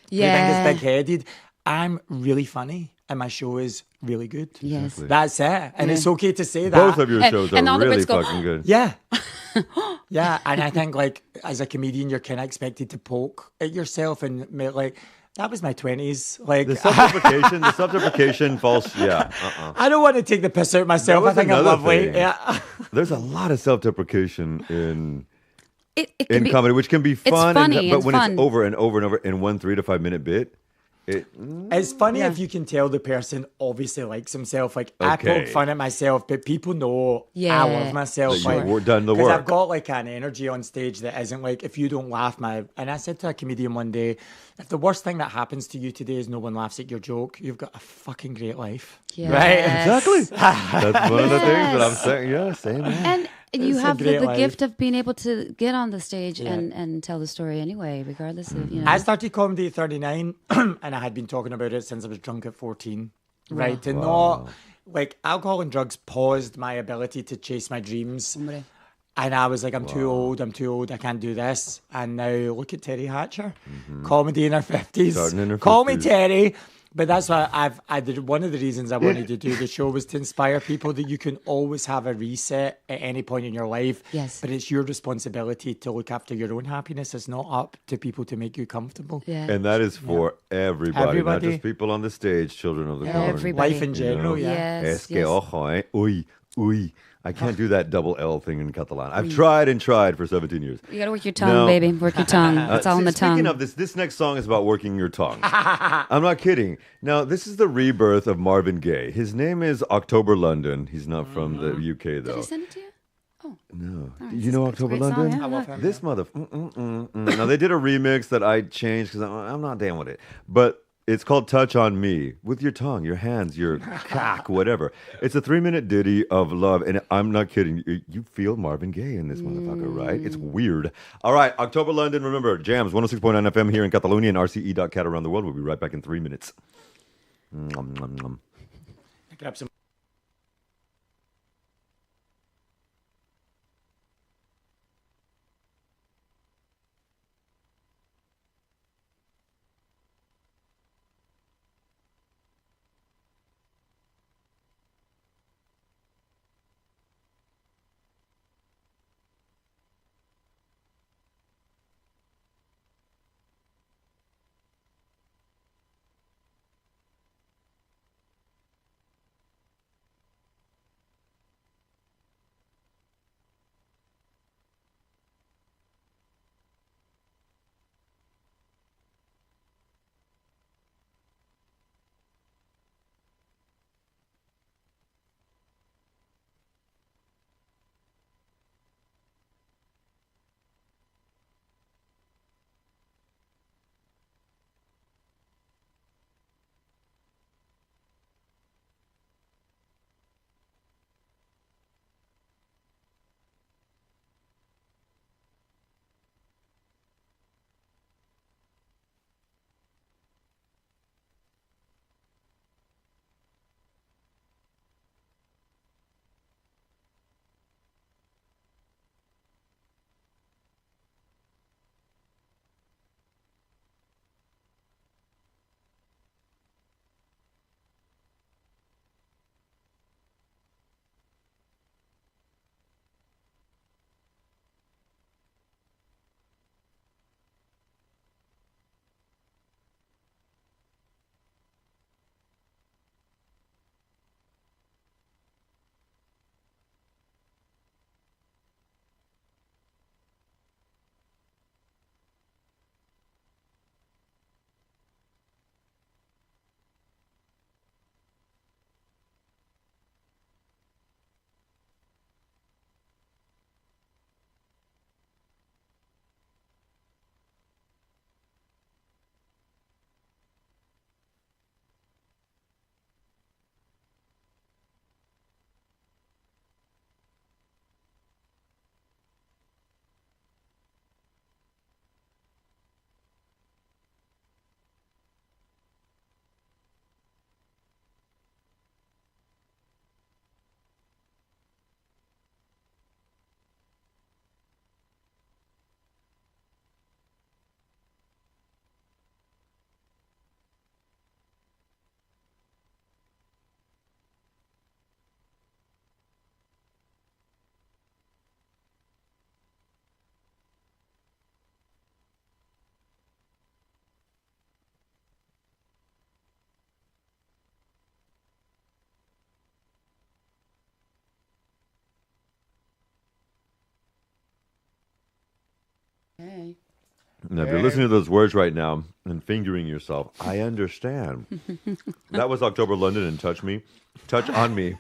Yeah. They think it's big headed. I'm really funny. and my show is really good. Yes. That's it. And it's okay to say that. Both of your shows and are all the really Brits go, fucking good. Yeah. Yeah. And I think, like, as a comedian, you're kind of expected to poke at yourself and like, that was my 20s. Like, The self-deprecation, false. Yeah. I don't want to take the piss out of myself. That I was think I'm another lovely. thing. Yeah. There's a lot of self-deprecation in It can be, comedy, which can be fun. funny but and when fun. it's over and over and over in 1 3 to 5 minute bit, It's funny if you can tell the person obviously likes himself. Like, I poke fun at myself, but people know I love myself. That you've Like, done the because work. I've got like an energy on stage that isn't like, if you don't laugh, and I said to a comedian one day, if the worst thing that happens to you today is no one laughs at your joke, you've got a fucking great life. Yes. Right? Exactly. That's one of the things that I'm saying. Yeah, same. Man. And you It's a have the great life. gift of being able to get on the stage and tell the story anyway, regardless of, you know. I started comedy at 39 and I had been talking about it since I was drunk at 14. Right? And not like alcohol and drugs paused my ability to chase my dreams. And I was like, I'm too old, I can't do this. And now look at Terry Hatcher, comedy in her 50s. Starting in her Call me 50s. Terry. But that's why I did. One of the reasons I wanted to do the show was to inspire people that you can always have a reset at any point in your life. Yes. But it's your responsibility to look after your own happiness. It's not up to people to make you comfortable. Yeah. And that is for everybody, not just people on the stage, children of the corn. Everybody. Life in general, Es que Yes. ojo, eh? Uy, uy. I can't do that double L thing in Catalan. I've tried and tried for 17 years. You got to work your tongue, No. baby. Work your tongue. It's all in the tongue. Speaking of this next song is about working your tongue. I'm not kidding. Now, this is the rebirth of Marvin Gaye. His name is October London. He's not from the UK, though. Did I send it to you? Oh. No. right, You know it's a October great song, London? yeah. I love him. This mother. Now, they did a remix that I changed because I'm not down with it. But it's called Touch on Me, with your tongue, your hands, your cock, whatever. It's a 3-minute ditty of love. And I'm not kidding. You feel Marvin Gaye in this motherfucker, right? It's weird. All right. October London. Remember, Jams 106.9 FM here in Catalonia and RCE.cat around the world. We'll be right back in 3 minutes. Grab some. Now, if you're listening to those words right now and fingering yourself, I understand. That was October London and Touch Me. Touch on Me.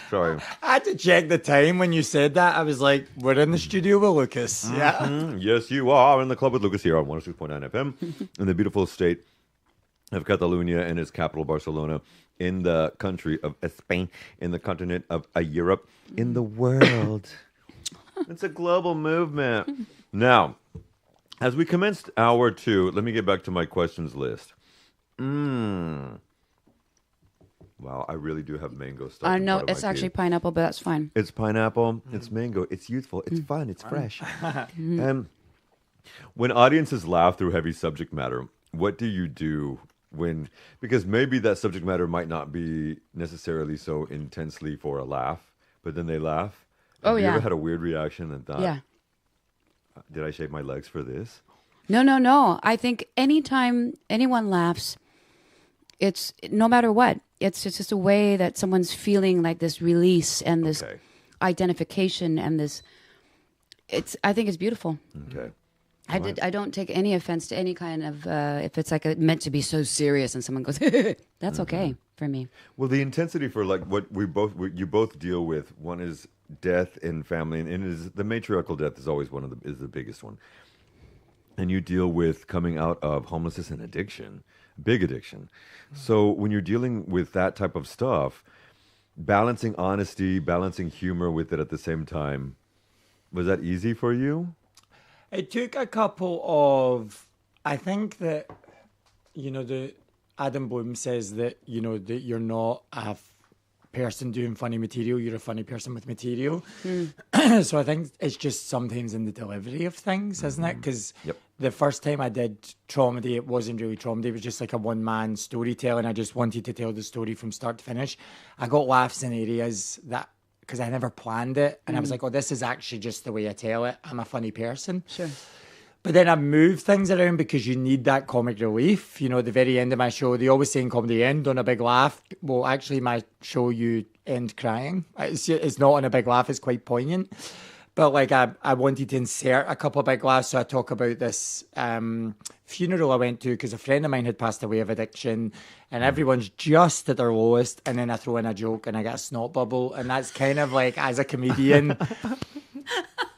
Sorry. I had to check the time when you said that. I was like, we're in the studio with Lucas. Yeah. Yes, you are in the club with Lucas here on 106.9 FM in the beautiful state of Catalonia and its capital, Barcelona, in the country of Spain, in the continent of Europe, in the world. It's a global movement. Now, as we commenced hour 2, let me get back to my questions list. Wow, I really do have mango stuff. I know it's actually pineapple, but that's fine. It's pineapple, it's mango, it's youthful, it's fun, it's fresh. And when audiences laugh through heavy subject matter, what do you do when, because maybe that subject matter might not be necessarily so intensely for a laugh, but then they laugh? Have you ever had a weird reaction and thought, did I shave my legs for this? No. I think anytime anyone laughs, it's no matter what. It's just a way that someone's feeling like this release and this identification and this. I think it's beautiful. Okay. I don't take any offense to any kind of if it's like meant to be so serious and someone goes, that's okay for me. Well, the intensity for like what you both deal with. One is death in family, and is the matriarchal death is always is the biggest one. And you deal with coming out of homelessness and addiction, big addiction. So when you're dealing with that type of stuff, balancing honesty, balancing humor with it at the same time, was that easy for you? It took a couple of, I think that, the Adam Bloom says that, that you're not a person doing funny material, you're a funny person with material. So I think it's just sometimes in the delivery of things, isn't it? Because the first time I did Traumedy, it wasn't really Traumedy, it was just like a one-man storytelling. I just wanted to tell the story from start to finish. I got laughs in areas that, because I never planned it, and I was like, oh, this is actually just the way I tell it. I'm a funny person. Sure. But then I move things around because you need that comic relief. At the very end of my show, they always say in comedy, end on a big laugh. Well, actually, my show, you end crying. It's not on a big laugh. It's quite poignant. But like I wanted to insert a couple of big laughs. So I talk about this funeral I went to because a friend of mine had passed away of addiction, and everyone's just at their lowest. And then I throw in a joke and I get a snot bubble. And that's kind of like, as a comedian...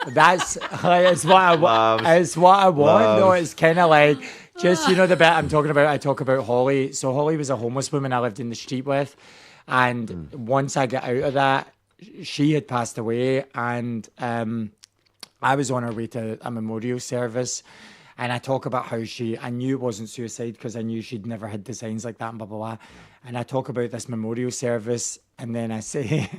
That's it's what I want. No, it's kind of like just the bit I'm talking about. I talk about Holly. So Holly was a homeless woman I lived in the street with, and once I get out of that, she had passed away, and I was on her way to a memorial service. And I talk about how I knew it wasn't suicide because I knew she'd never had designs like that and blah, blah, blah. And I talk about this memorial service. And then I say,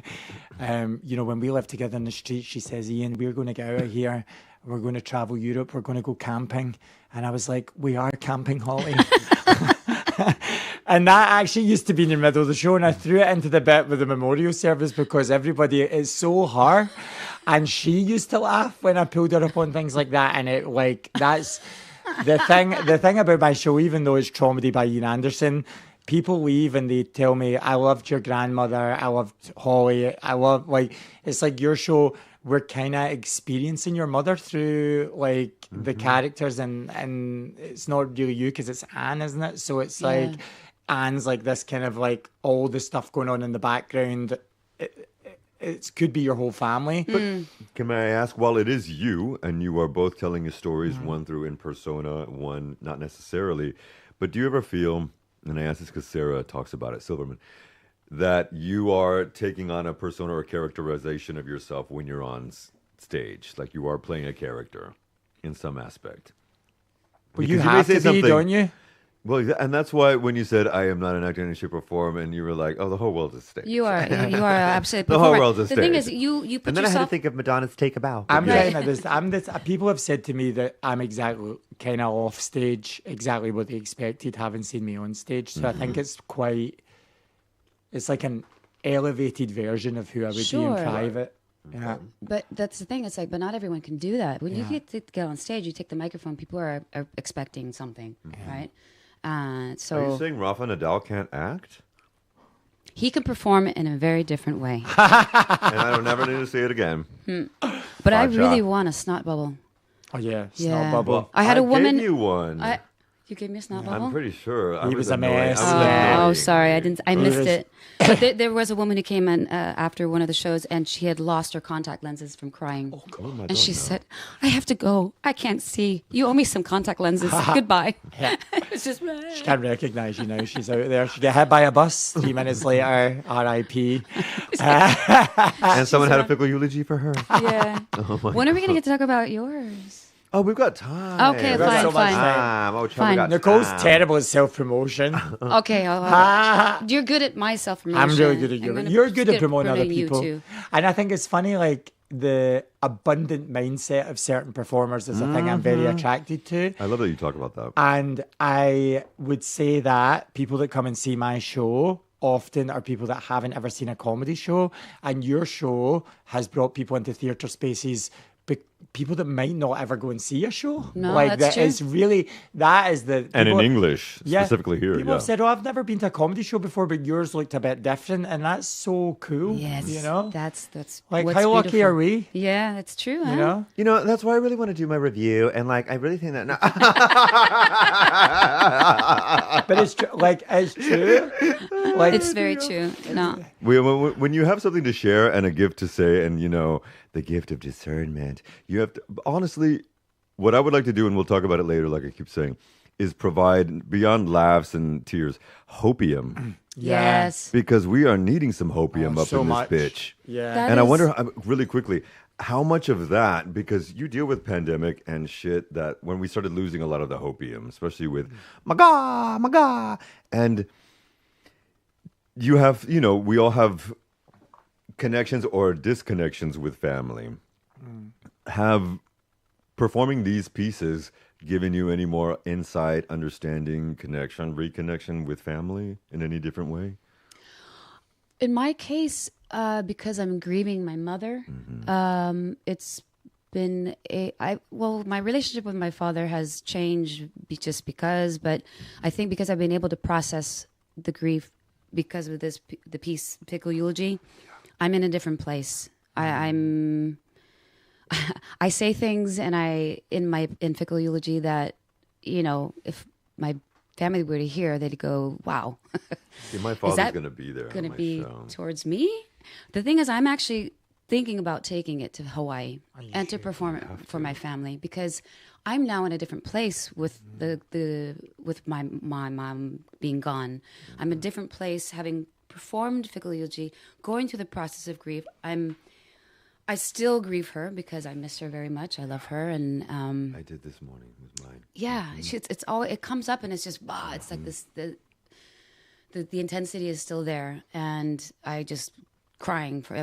when we lived together in the street, she says, Iain, we're going to get out of here. We're going to travel Europe. We're going to go camping. And I was like, we are camping, Holly. And that actually used to be in the middle of the show. And I threw it into the bit with the memorial service because everybody is so her. And she used to laugh when I pulled her up on things like that. And that's the thing about my show, even though it's Traumedy by Ian Anderson, people leave and they tell me, I loved your grandmother, I loved Holly, it's like your show, we're kind of experiencing your mother through the characters, and it's not really you because it's Anne, isn't it? So it's like Anne's like this kind of like all the stuff going on in the background. It could be your whole family. But can I ask, while it is you, and you are both telling your stories, one through in persona, one not necessarily, but do you ever feel, and I ask this because Sarah talks about it, Silverman, that you are taking on a persona or characterization of yourself when you're on stage, like you are playing a character in some aspect? Well, you have to be, don't you? Well, and that's why when you said, I am not an actor in any shape or form, and you were like, oh, the whole world is stage. You are absolutely. The whole world is stage. The thing is, you put yourself... And then I had to think of Madonna's Take a Bow. People have said to me that I'm exactly kind of off stage, exactly what they expected, having seen me on stage. So I think it's like an elevated version of who I would be in private. Yeah. But that's the thing. It's like, but not everyone can do that. When you get on stage, you take the microphone, people are expecting something, right? So are you saying Rafa Nadal can't act? He can perform in a very different way. And I don't never need to see it again. But I really want a snot bubble. Oh yeah, snot Yeah. bubble. Well, I had a woman. gave you one. You gave me a snot bubble? I'm pretty sure. I He was a annoying. mess. I was Yeah. annoying. Oh, sorry, I missed was- it. But there was a woman who came in after one of the shows, and she had lost her contact lenses from crying. Oh, my And she God, no. said, "I have to go. I can't see. You owe me some contact lenses. Goodbye." Yeah. It's just. She can't recognise you now. She's out there. She got hit by a bus 3 minutes later. R.I.P. And someone had a Fickle eulogy for her. Yeah. When are we gonna get to talk about yours? Oh, we've got time. Okay, We've got fine, so much fine. time. Oh, Chum, Fine. we got Nicole's time. terrible at self-promotion. Okay, you're good at my self-promotion. I'm really good at I'm you. gonna You're good at skip promoting other you people. too. And I think it's funny, like the abundant mindset of certain performers is a thing I'm very attracted to. I love that you talk about that. And I would say that people that come and see my show often are people that haven't ever seen a comedy show. And your show has brought people into theatre spaces, people that might not ever go and see a show. No, like that's that true. is really, that is the... And in people- English, specifically here. People Yeah. have said, "Oh, I've never been to a comedy show before, but yours looked a bit different," and that's so cool. Yes, you know, that's like what's how lucky beautiful. are we? Yeah, that's true. You huh? know, You know, that's why I really want to do my review. And, like, I really think that... No. but it's true. Like it's true. Like It's very true. No, When you have something to share and a gift to say, and the gift of discernment, you have to honestly. What I would like to do, and we'll talk about it later, like I keep saying, is provide beyond laughs and tears, hopium, Yeah. yes, because we are needing some hopium up so in this much. bitch. Yeah. That And I is- wonder really quickly how much of that, because you deal with pandemic and shit, that when we started losing a lot of the hopium, especially with maga, and you have, we all have connections or disconnections with family. Have performing these pieces given you any more insight, understanding, connection, reconnection with family in any different way? in my case, because I'm grieving my mother, it's been my relationship with my father has changed just because, but I think because I've been able to process the grief because of the piece Fickle Eulogy, I'm in a different place. I'm I say things in Fickle Eulogy that, if my family were to hear, they'd go, "Wow." See, my father's that going to be there. Going to on my be show. towards me. The thing is, I'm actually thinking about taking it to Hawaii and to perform it for my family, because I'm now in a different place with with my mom being gone. I'm in a different place, having performed Fickle Eulogy, going through the process of grief. I still grieve her because I miss her very much. I love her, and I did this morning with mine. yeah, it's all, it comes up and it's just it's like this the intensity is still there, and I just crying for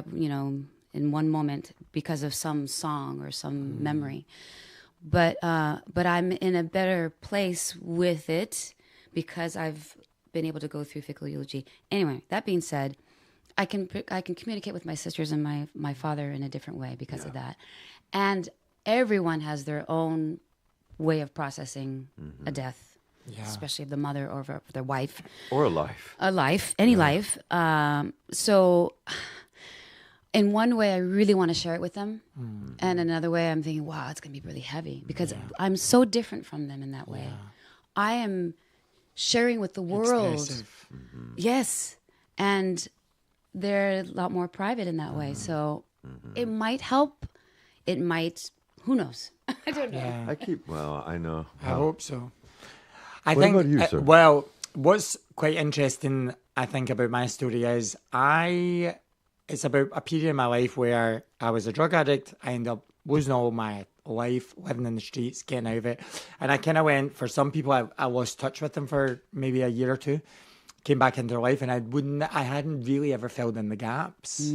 in one moment because of some song or some memory, but I'm in a better place with it because I've been able to go through Fickle Eulogy. Anyway, that being said, I can communicate with my sisters and my father in a different way because of that, and everyone has their own way of processing a death, especially of the mother or of their wife Or a life. any life. So, in one way, I really want to share it with them, and another way, I'm thinking, wow, it's gonna be really heavy because I'm so different from them in that way. I am sharing with the world, Expressive. yes, and they're a lot more private in that way. So it might help. It might. Who knows? I don't know. Yeah. I know. I hope so. I What think. about you, sir? Well, what's quite interesting, I think, about my story is it's about a period in my life where I was a drug addict. I ended up losing all my life, living in the streets, getting out of it. And I kind of went, for some people, I lost touch with them for maybe a year or two. Came back into their life, and I hadn't really ever filled in the gaps.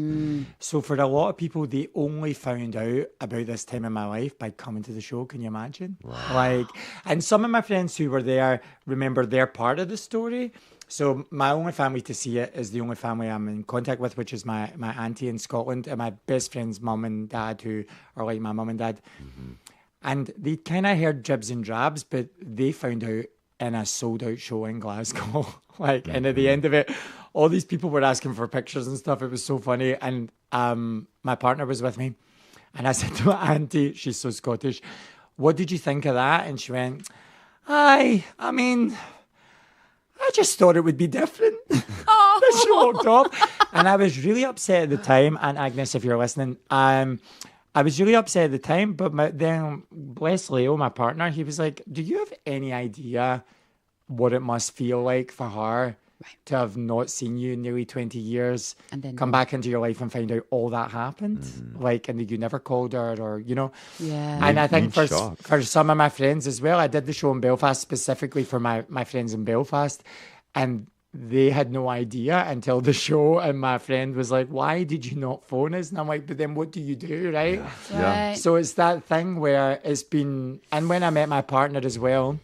So for a lot of people, they only found out about this time in my life by coming to the show. Can you imagine? Wow. And some of my friends who were there remember their part of the story. So my only family to see it is the only family I'm in contact with, which is my auntie in Scotland and my best friend's mum and dad, who are like my mum and dad. And they kind of heard jibs and drabs, but they found out in a sold-out show in Glasgow. And at the end of it, all these people were asking for pictures and stuff. It was so funny. And my partner was with me. And I said to my auntie, she's so Scottish, what did you think of that? And she went, I mean, I just thought it would be different. She walked off. And I was really upset at the time. And Agnes, if you're listening, I was really upset at the time. But then, bless Leo, my partner, he was like, do you have any idea what it must feel like for her to have not seen you in nearly 20 years, and then come back into your life and find out all that happened? Like, and that you never called her or, Yeah. And I think for shock. some of my friends as well, I did the show in Belfast specifically for my friends in Belfast, and they had no idea until the show, and my friend was like, why did you not phone us? And I'm like, but then what do you do, right? Yeah. Right. So it's that thing where it's been, and when I met my partner as well,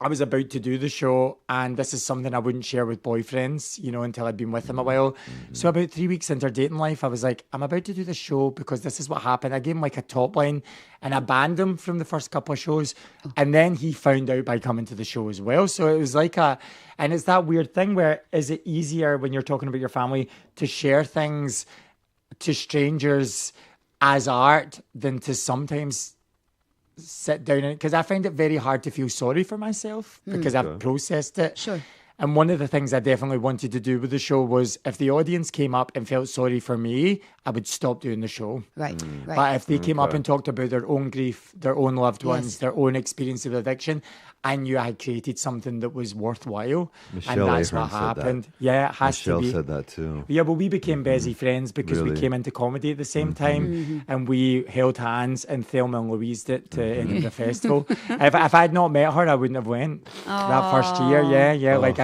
I was about to do the show, and this is something I wouldn't share with boyfriends, until I'd been with them a while. So about 3 weeks into our dating life, I was like, I'm about to do the show because this is what happened. I gave him like a top line, and I banned him from the first couple of shows. And then he found out by coming to the show as well. So it was like and it's that weird thing where, is it easier when you're talking about your family to share things to strangers as art than to sometimes sit down in it? Because I find it very hard to feel sorry for myself because I've processed it. Sure. And one of the things I definitely wanted to do with the show was, if the audience came up and felt sorry for me, I would stop doing the show. Right. Right. But if they came up and talked about their own grief, their own loved ones, Yes. their own experience of addiction, I knew I had created something that was worthwhile. Michelle and that's Ahern what said that. happened. Yeah, it has Michelle to be. said that too. Yeah, well, we became busy friends because we Really? came into comedy at the same time, and we held hands and Thelma and Louised it to Edinburgh Festival. If I had not met her, I wouldn't have went that first year. Yeah. Like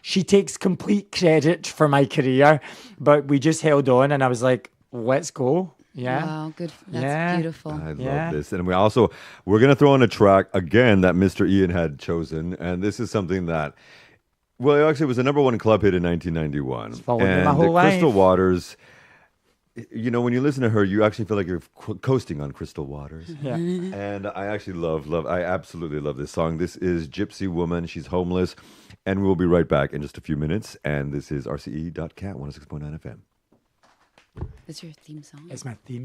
she takes complete credit for my career, but we just held on, and I was like, let's go. Yeah. Wow, good. That's Yeah. beautiful. I Yeah. love this. And we're going to throw on a track again that Mr. Iain had chosen. And this is something that, well, actually, it was a number one club hit in 1991. followed me And my whole Crystal life. Waters, when you listen to her, you actually feel like you're coasting on crystal waters. Yeah. And I actually I absolutely love this song. This is Gypsy Woman. She's homeless. And we'll be right back in just a few minutes. And this is RCE.cat 106.9 FM. That's your theme song. It's my theme.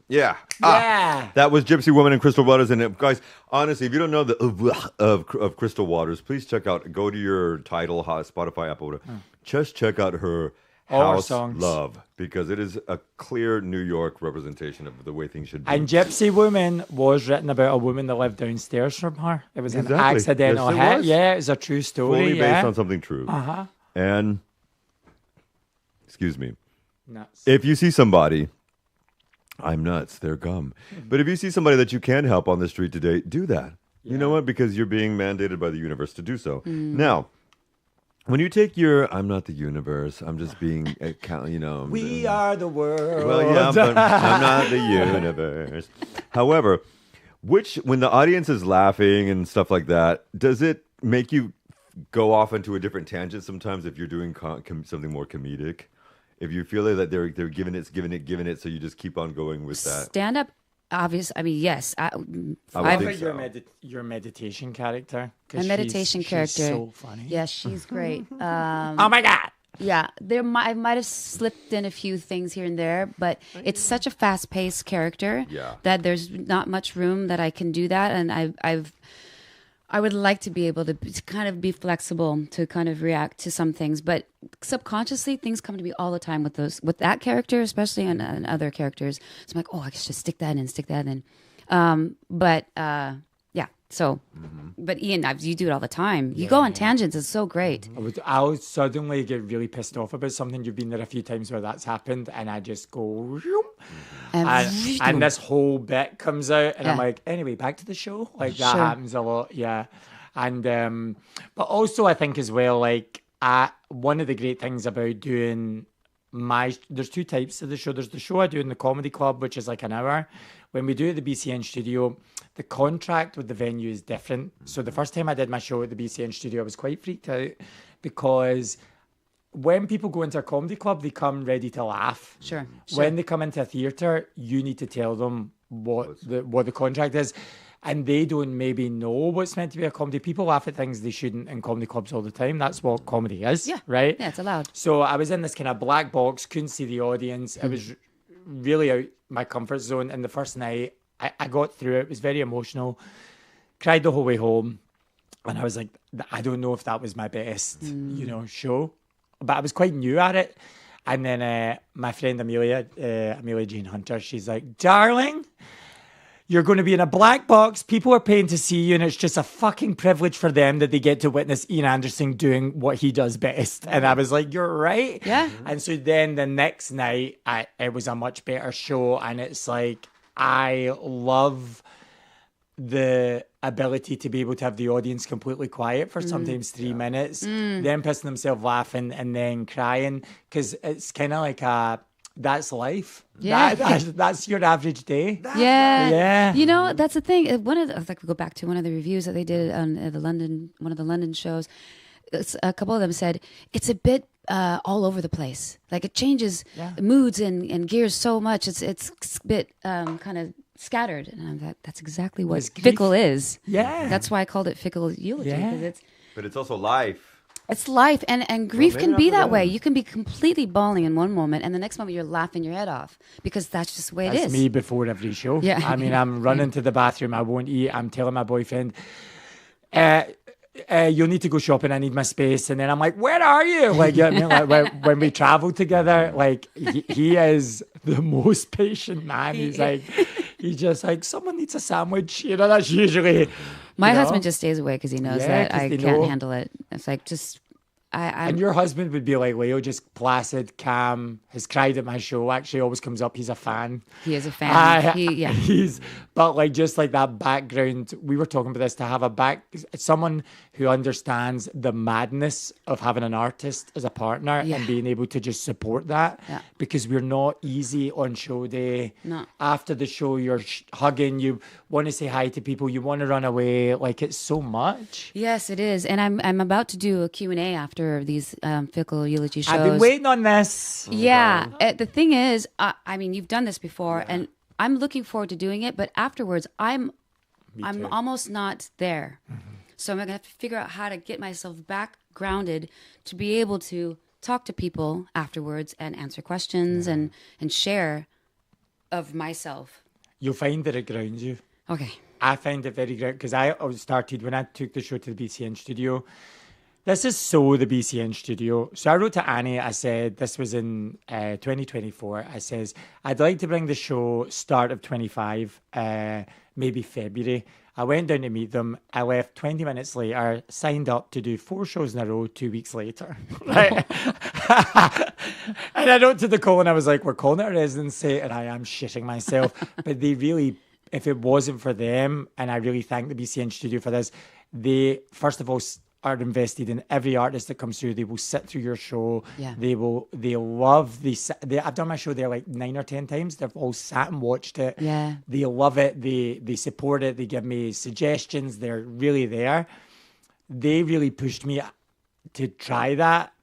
Yeah. Yeah. That was Gypsy Woman and Crystal Waters. And guys, honestly, if you don't know the of Crystal Waters, please go to your Tidal, Spotify, Apple, whatever. Just check out her All our House songs. Love, because it is a clear New York representation of the way things should be. And Gypsy Woman was written about a woman that lived downstairs from her. It was an Exactly. accidental Yes, it hit. was. Yeah, it was a true story. Fully based on something true. Uh-huh. And, excuse me, Nuts. if you see somebody, I'm nuts, they're gum. But if you see somebody that you can help on the street today, do that. You know what? Because you're being mandated by the universe to do so. Now, when you take your, I'm not the universe, I'm just being, We are the world. Well, yeah, but I'm not the universe. However, when the audience is laughing and stuff like that, does it make you go off into a different tangent sometimes if you're doing something more comedic? If you feel that they're giving it, so you just keep on going with that. Stand up, obvious. I mean, yes. I I think think so. your meditation character. 'Cause A meditation character. She's so funny. Yeah, she's great. Oh my God. Yeah, I might have slipped in a few things here and there, but it's such a fast-paced character that there's not much room that I can do that, and I would like to be able to kind of be flexible to kind of react to some things, but subconsciously things come to me all the time with that character, especially and other characters. So I'm like, oh, I should stick that in. Yeah. So, but Ian, you do it all the time. You go on tangents. It's so great. I'll suddenly get really pissed off about something. You've been there a few times where that's happened, and I just go, and this whole bit comes out, and I'm like, anyway, back to the show. Like that happens a lot, yeah. And but also I think as well, like one of the great things about doing there's two types of the show. There's the show I do in the comedy club, which is like an hour. When we do the BCNStudio, the contract with the venue is different. So the first time I did my show at the BCNStudio, I was quite freaked out because when people go into a comedy club, they come ready to laugh. Sure. When they come into a theatre, you need to tell them what the contract is. And they don't maybe know what's meant to be a comedy. People laugh at things they shouldn't in comedy clubs all the time. That's what comedy is, right? Yeah, it's allowed. So I was in this kind of black box, couldn't see the audience. It was really out my comfort zone. And the first night, I got through it. It was very emotional. Cried the whole way home. And I was like, I don't know if that was my best, show. But I was quite new at it. And then my friend Amelia Jane Hunter, she's like, darling, you're going to be in a black box. People are paying to see you, and it's just a fucking privilege for them that they get to witness Ian Anderson doing what he does best. And I was like, you're right. Yeah. And so then the next night, it was a much better show. And it's like, I love the ability to be able to have the audience completely quiet for sometimes 3 minutes, then pissing themselves laughing and then crying. Because it's kind of like that's life. Yeah. That's your average day. Yeah. You know, that's the thing. We go back to one of the reviews that they did on one of the London shows. A couple of them said it's a bit all over the place. Like it changes moods and gears so much. It's a bit kind of scattered. And that's exactly what Fickle is. Yeah. That's why I called it Fickle Eulogy. Yeah. But it's also life. It's life, and grief maybe can not be for that them. way. You can be completely bawling in one moment, and the next moment you're laughing your head off because that's just the way it That's is. me before every show. Yeah. I mean, I'm running to the bathroom. I won't eat. I'm telling my boyfriend, you'll need to go shopping. I need my space. And then I'm like, where are you? Like, you know what I mean? Like when we travel together, like he is the most patient man. He's like, he's just like, someone needs a sandwich. You know, that's usually... My husband just stays away because he knows that 'cause I they can't know. handle it. It's like just... And your husband would be like Leo, just placid, calm, has cried at my show, actually always comes up, he's a fan. He is a fan. But like just like that background, we were talking about this, to have someone who understands the madness of having an artist as a partner and being able to just support that, because we're not easy on show day. No. After the show, you're hugging, you want to say hi to people, you want to run away, like it's so much. Yes, it is. And I'm about to do a Q&A after these Fickle Eulogy shows. I've been waiting on this. Yeah. The thing is, I mean, you've done this before, and I'm looking forward to doing it. But afterwards, I'm almost not there. So I'm going to have to figure out how to get myself back grounded to be able to talk to people afterwards and answer questions and share of myself. You'll find that it grounds you. Okay. I find it very great because I started when I took the show to the BCN studio. This is so the BCN studio. So I wrote to Annie. I said, this was in 2024. I says, I'd like to bring the show start of 25, maybe February. I went down to meet them. I left 20 minutes later, signed up to do 4 shows in a row 2 weeks later. Right? And I wrote to Nikol and I was like, we're calling it a residency and I am shitting myself. But they really, if it wasn't for them, and I really thank the BCN studio for this, they, first of all, are invested in every artist that comes through. They will sit through your show. Yeah. They love I've done my show there like 9 or 10 times. They've all sat and watched it. Yeah. They love it. They support it. They give me suggestions. They're really there. They really pushed me to try that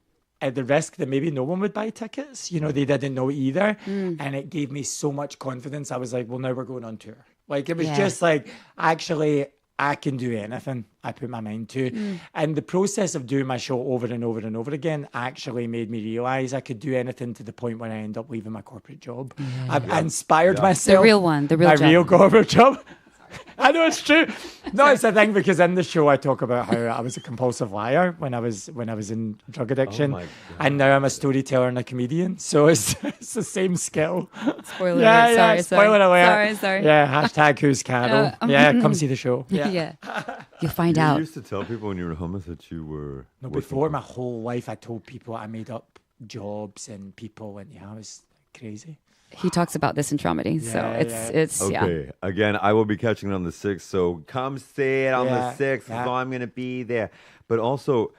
at the risk that maybe no one would buy tickets. You know, they didn't know either. And it gave me so much confidence. I was like, well, now we're going on tour. Like, it was just like, actually, I can do anything I put my mind to. And the process of doing my show over and over and over again actually made me realize I could do anything to the point where I end up leaving my corporate job. I inspired myself. The real one, the real my job. real corporate job. I know it's true. No, it's a thing because in the show I talk about how I was a compulsive liar when I was in drug addiction, and now I'm a storyteller and a comedian. So it's the same skill. Spoiler alert. Sorry. Spoiler alert. Sorry. Yeah. Hashtag who's Carol. Come see the show. Yeah. You'll find You out. used to tell people when you were homeless that you were. No, before my whole life, I told people I made up jobs and people, and I was crazy. He talks about this in Traumedy, so it's Okay. Again, I will be catching it on the 6th, so come see it on the 6th. Yeah. So I'm going to be there. But also,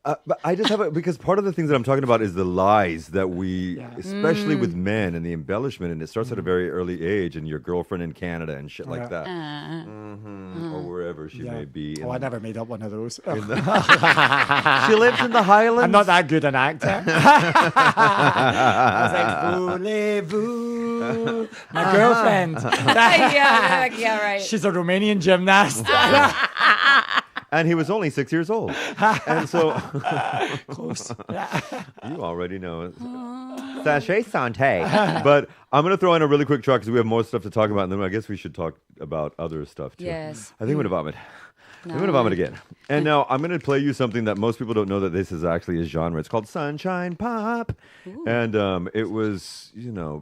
but I just have it because part of the things that I'm talking about is the lies that we, especially with men and the embellishment, and it starts at a very early age, and your girlfriend in Canada and shit like that, or wherever she may be. Oh, I never made up one of those. She lives in the Highlands. I'm not that good an actor. I was like, voulez-vous? My girlfriend. yeah, right. She's a Romanian gymnast. And he was only 6 years old. And so Close. you already know. Sachet Sante. But I'm going to throw in a really quick track because we have more stuff to talk about. And then I guess we should talk about other stuff too. Yes. I think I'm going to vomit. I'm going to vomit again. And now I'm going to play you something that most people don't know that this is actually a genre. It's called Sunshine Pop. Ooh. And it was,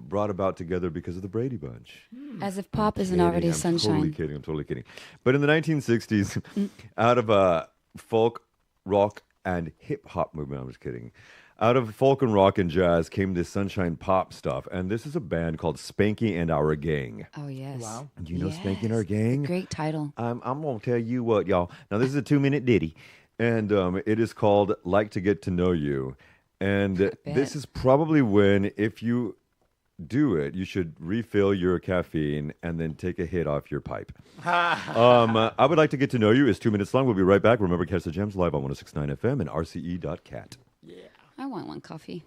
brought about together because of the Brady Bunch. As if pop isn't already sunshine. I'm totally kidding. But in the 1960s, out of a folk, rock, and hip-hop movement, I'm just kidding. Out of folk and rock and jazz came this sunshine pop stuff. And this is a band called Spanky and Our Gang. Oh, yes. Wow. Do you know Spanky and Our Gang? Great title. I'm going to tell you what, y'all. Now, this is a 2-minute ditty. And it is called Like to Get to Know You. And this is probably when, if you do it, you should refill your caffeine and then take a hit off your pipe. I Would Like to Get to Know You is 2 minutes long. We'll be right back. Remember, catch the gems live on 106.9 FM and RCE.cat. Yeah. I want one coffee.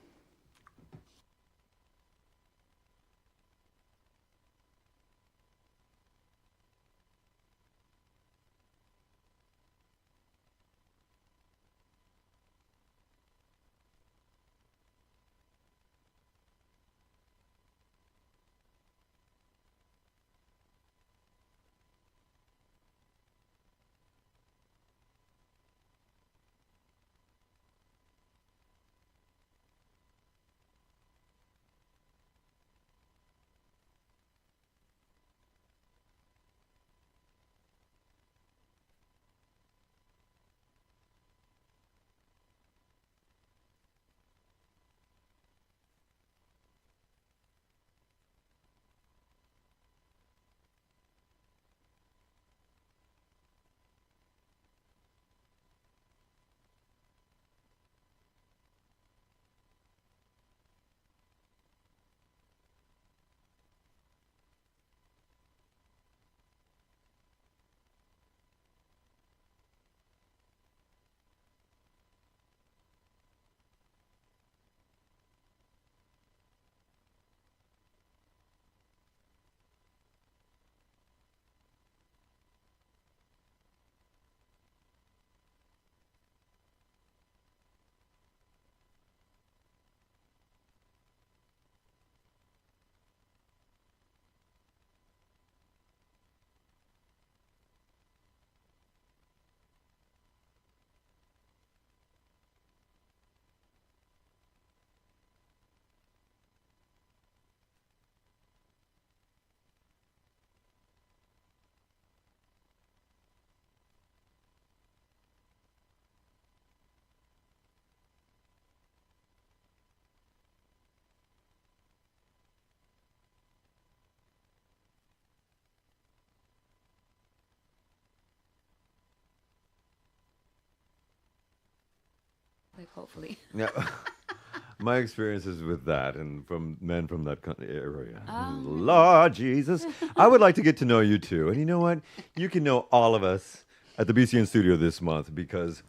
Like, hopefully. Yeah. My experiences with that and from men from that area. Lord Jesus. I would like to get to know you too. And you know what? You can know all of us at the BCNStudio this month because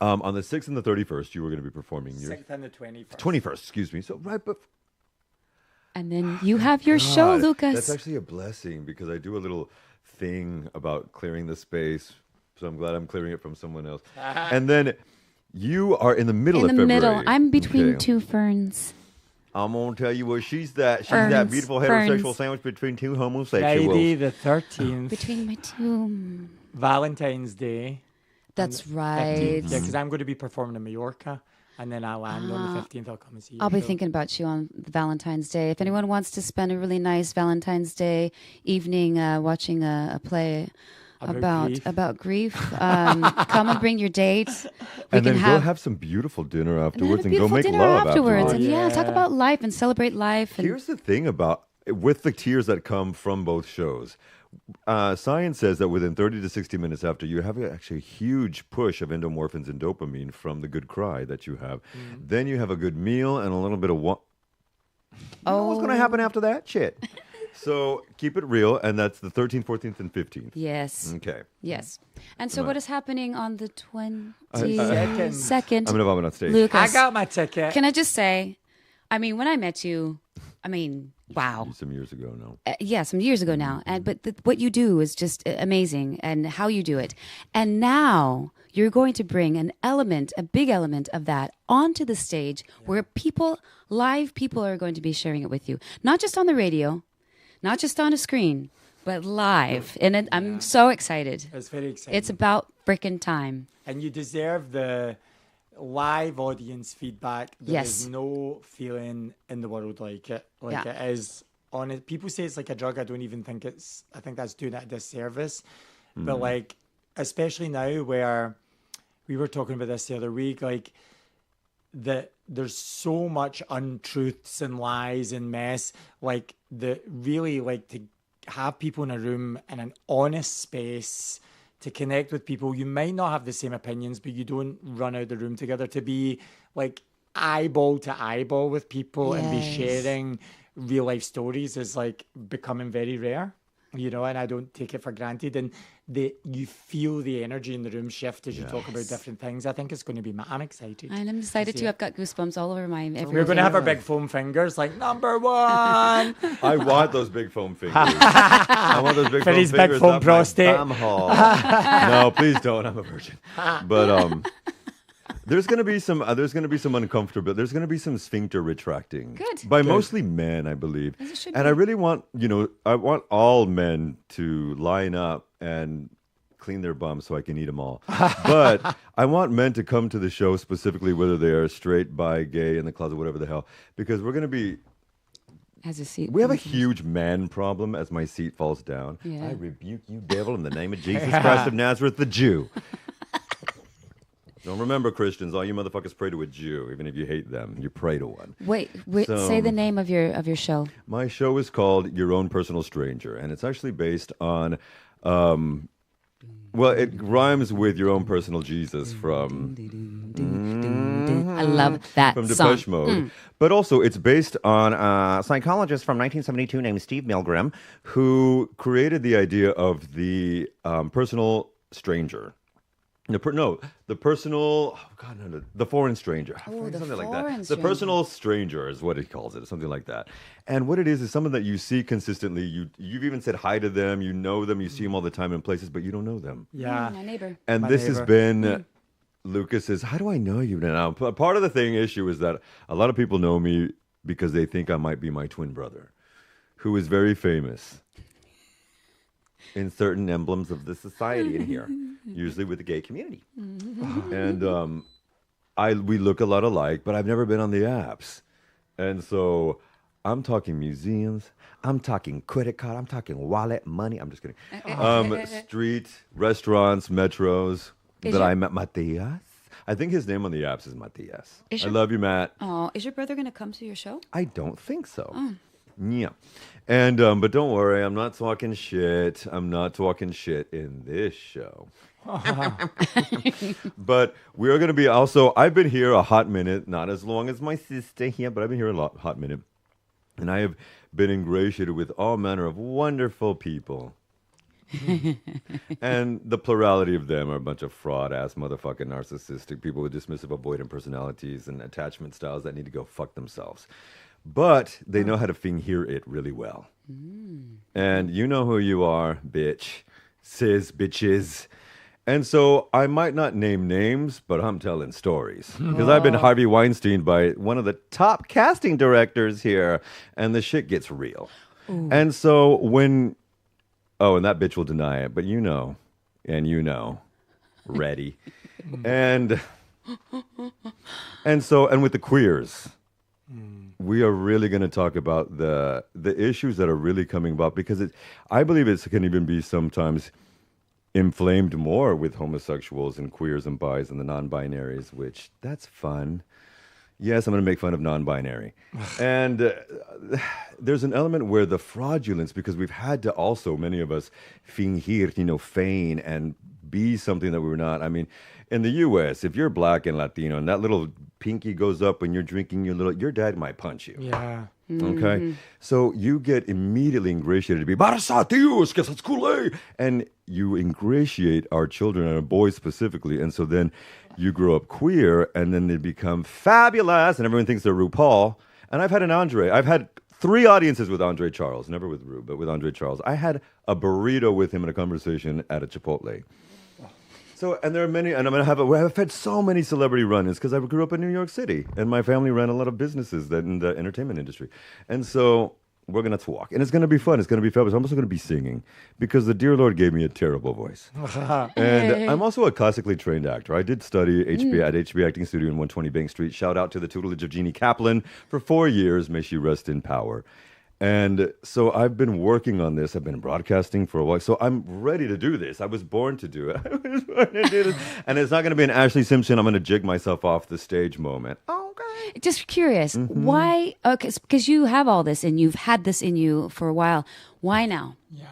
on the 6th and the 31st, you were going to be performing your 6th and the 21st. 21st, excuse me. So right before. And then you have your show, Lucas. That's actually a blessing because I do a little thing about clearing the space. So I'm glad I'm clearing it from someone else. And then you are in the middle of February. Middle. I'm between two ferns. I'm going to tell you where she's that. She's that beautiful heterosexual sandwich between two homosexuals. Friday the 13th. Between my two. Valentine's Day. That's right. Yeah, because I'm going to be performing in Mallorca. And then I'll land on the 15th. I'll come and see you. I'll be thinking about you on Valentine's Day. If anyone wants to spend a really nice Valentine's Day evening watching a play about grief, come and bring your date. And then go have some beautiful dinner afterwards and go make love afterwards. And talk about life and celebrate life. And here's the thing about with the tears that come from both shows. Science says that within 30 to 60 minutes after, you have actually a huge push of endomorphins and dopamine from the good cry that you have. Then you have a good meal and a little bit of what? Oh, what's going to happen after that? Shit. So keep it real, and that's the 13th, 14th, and 15th. Yes. Okay. Yes. And so what is happening on the 22nd? I'm going to vomit on stage. Lucas, I got my ticket. Can I just say, I mean, when I met you, wow. Some years ago now. Some years ago now. But what you do is just amazing, and how you do it. And now you're going to bring a big element of that onto the stage where live people are going to be sharing it with you. Not just on the radio, not just on a screen, but live. And I'm so excited. It's very exciting. It's about frickin' time. And you deserve the live audience feedback. There is no feeling in the world like it. It is on it. People say it's like a drug. I don't even think I think that's doing it a disservice. But especially now where we were talking about this the other week, there's so much untruths and lies and mess. To have people in a room in an honest space to connect with people. You might not have the same opinions, but you don't run out the room together. To be eyeball to eyeball with people and be sharing real life stories is becoming very rare, and I don't take it for granted. And you feel the energy in the room shift as you talk about different things. I think it's going to be. I'm excited. And I'm excited too. I've got goosebumps all over my. We're going to have our big foam fingers, number one. I want those big foam fingers. I want those big foam fingers. Big foam prostate. No, please don't. I'm a virgin. But there's going to be some uncomfortable. There's going to be some sphincter retracting. Good. Mostly men, I believe. As it should and be. I really want, I want all men to line up and clean their bums so I can eat them all. But I want men to come to the show specifically, whether they are straight, bi, gay, in the closet, whatever the hell, because we're going to be. As a seat. We have a huge man problem as my seat falls down. Yeah. I rebuke you, devil, in the name of Jesus Christ of Nazareth, the Jew. Don't remember, Christians, all you motherfuckers pray to a Jew. Even if you hate them, you pray to one. Wait, say the name of your show. My show is called Your Own Personal Stranger, and it's actually based on, it rhymes with Your Own Personal Jesus from... I love that from song. Depeche Mode. But also, it's based on a psychologist from 1972 named Steve Milgram, who created the idea of the personal stranger. The personal, the foreign stranger. Something like that. The personal stranger is what he calls it, something like that. And what it is someone that you see consistently. You've even said hi to them. You know them. You see them all the time in places, but you don't know them. Yeah, my neighbor. And this has been Lucas's. How do I know you now? Part of the issue is that a lot of people know me because they think I might be my twin brother, who is very famous in certain emblems of the society in here, usually with the gay community. And we look a lot alike, but I've never been on the apps. And so I'm talking museums, I'm talking credit card, I'm talking wallet, money. I'm just kidding. Street, restaurants, metros I met Matias. I think his name on the apps is Matias. I love you, Matt. Oh, is your brother going to come to your show? I don't think so. Oh. Yeah. And but don't worry, I'm not talking shit. I'm not talking shit in this show. But we are going to be also, I've been here a hot minute, not as long as my sister here, but I've been here a hot minute. And I have been ingratiated with all manner of wonderful people. And the plurality of them are a bunch of fraud-ass, motherfucking narcissistic people with dismissive, avoidant personalities and attachment styles that need to go fuck themselves. But they know how to hear it really well. And you know who you are, bitch. Sis, bitches. And so I might not name names, but I'm telling stories. Because I've been Harvey Weinstein by one of the top casting directors here. And the shit gets real. Ooh. And so when... Oh, and that bitch will deny it, but you know, ready. and with the queers, we are really going to talk about the issues that are really coming about, because I believe it can even be sometimes inflamed more with homosexuals and queers and bis and the non-binaries, which that's fun. Yes, I'm going to make fun of non-binary. And there's an element where the fraudulence, because we've had to also, many of us, fingir, feign and be something that we're not. I mean, in the U.S., if you're black and Latino and that little pinky goes up when you're drinking your dad might punch you. Yeah. Okay? So you get immediately ingratiated to be, Barça, tíos, que estás culé. And you ingratiate our children, and our boys specifically. And so then you grow up queer, and then they become fabulous, and everyone thinks they're RuPaul. And I've had 3 audiences with Andre Charles, never with Ru, but with Andre Charles. I had a burrito with him in a conversation at a Chipotle. So, and there are many, and I've had so many celebrity run-ins because I grew up in New York City, and my family ran a lot of businesses in the entertainment industry. And so we're going to talk, and it's going to be fun. It's going to be fabulous. I'm also going to be singing because the dear Lord gave me a terrible voice. And I'm also a classically trained actor. I did study at HB Acting Studio in 120 Bank Street. Shout out to the tutelage of Jeannie Kaplan for 4 years. May she rest in power. And so I've been working on this. I've been broadcasting for a while. So I'm ready to do this. I was born to do it. And it's not going to be an Ashley Simpson, I'm going to jig myself off the stage moment. Okay. Just curious, why? Okay, because you have all this and you've had this in you for a while. Why now? Yeah.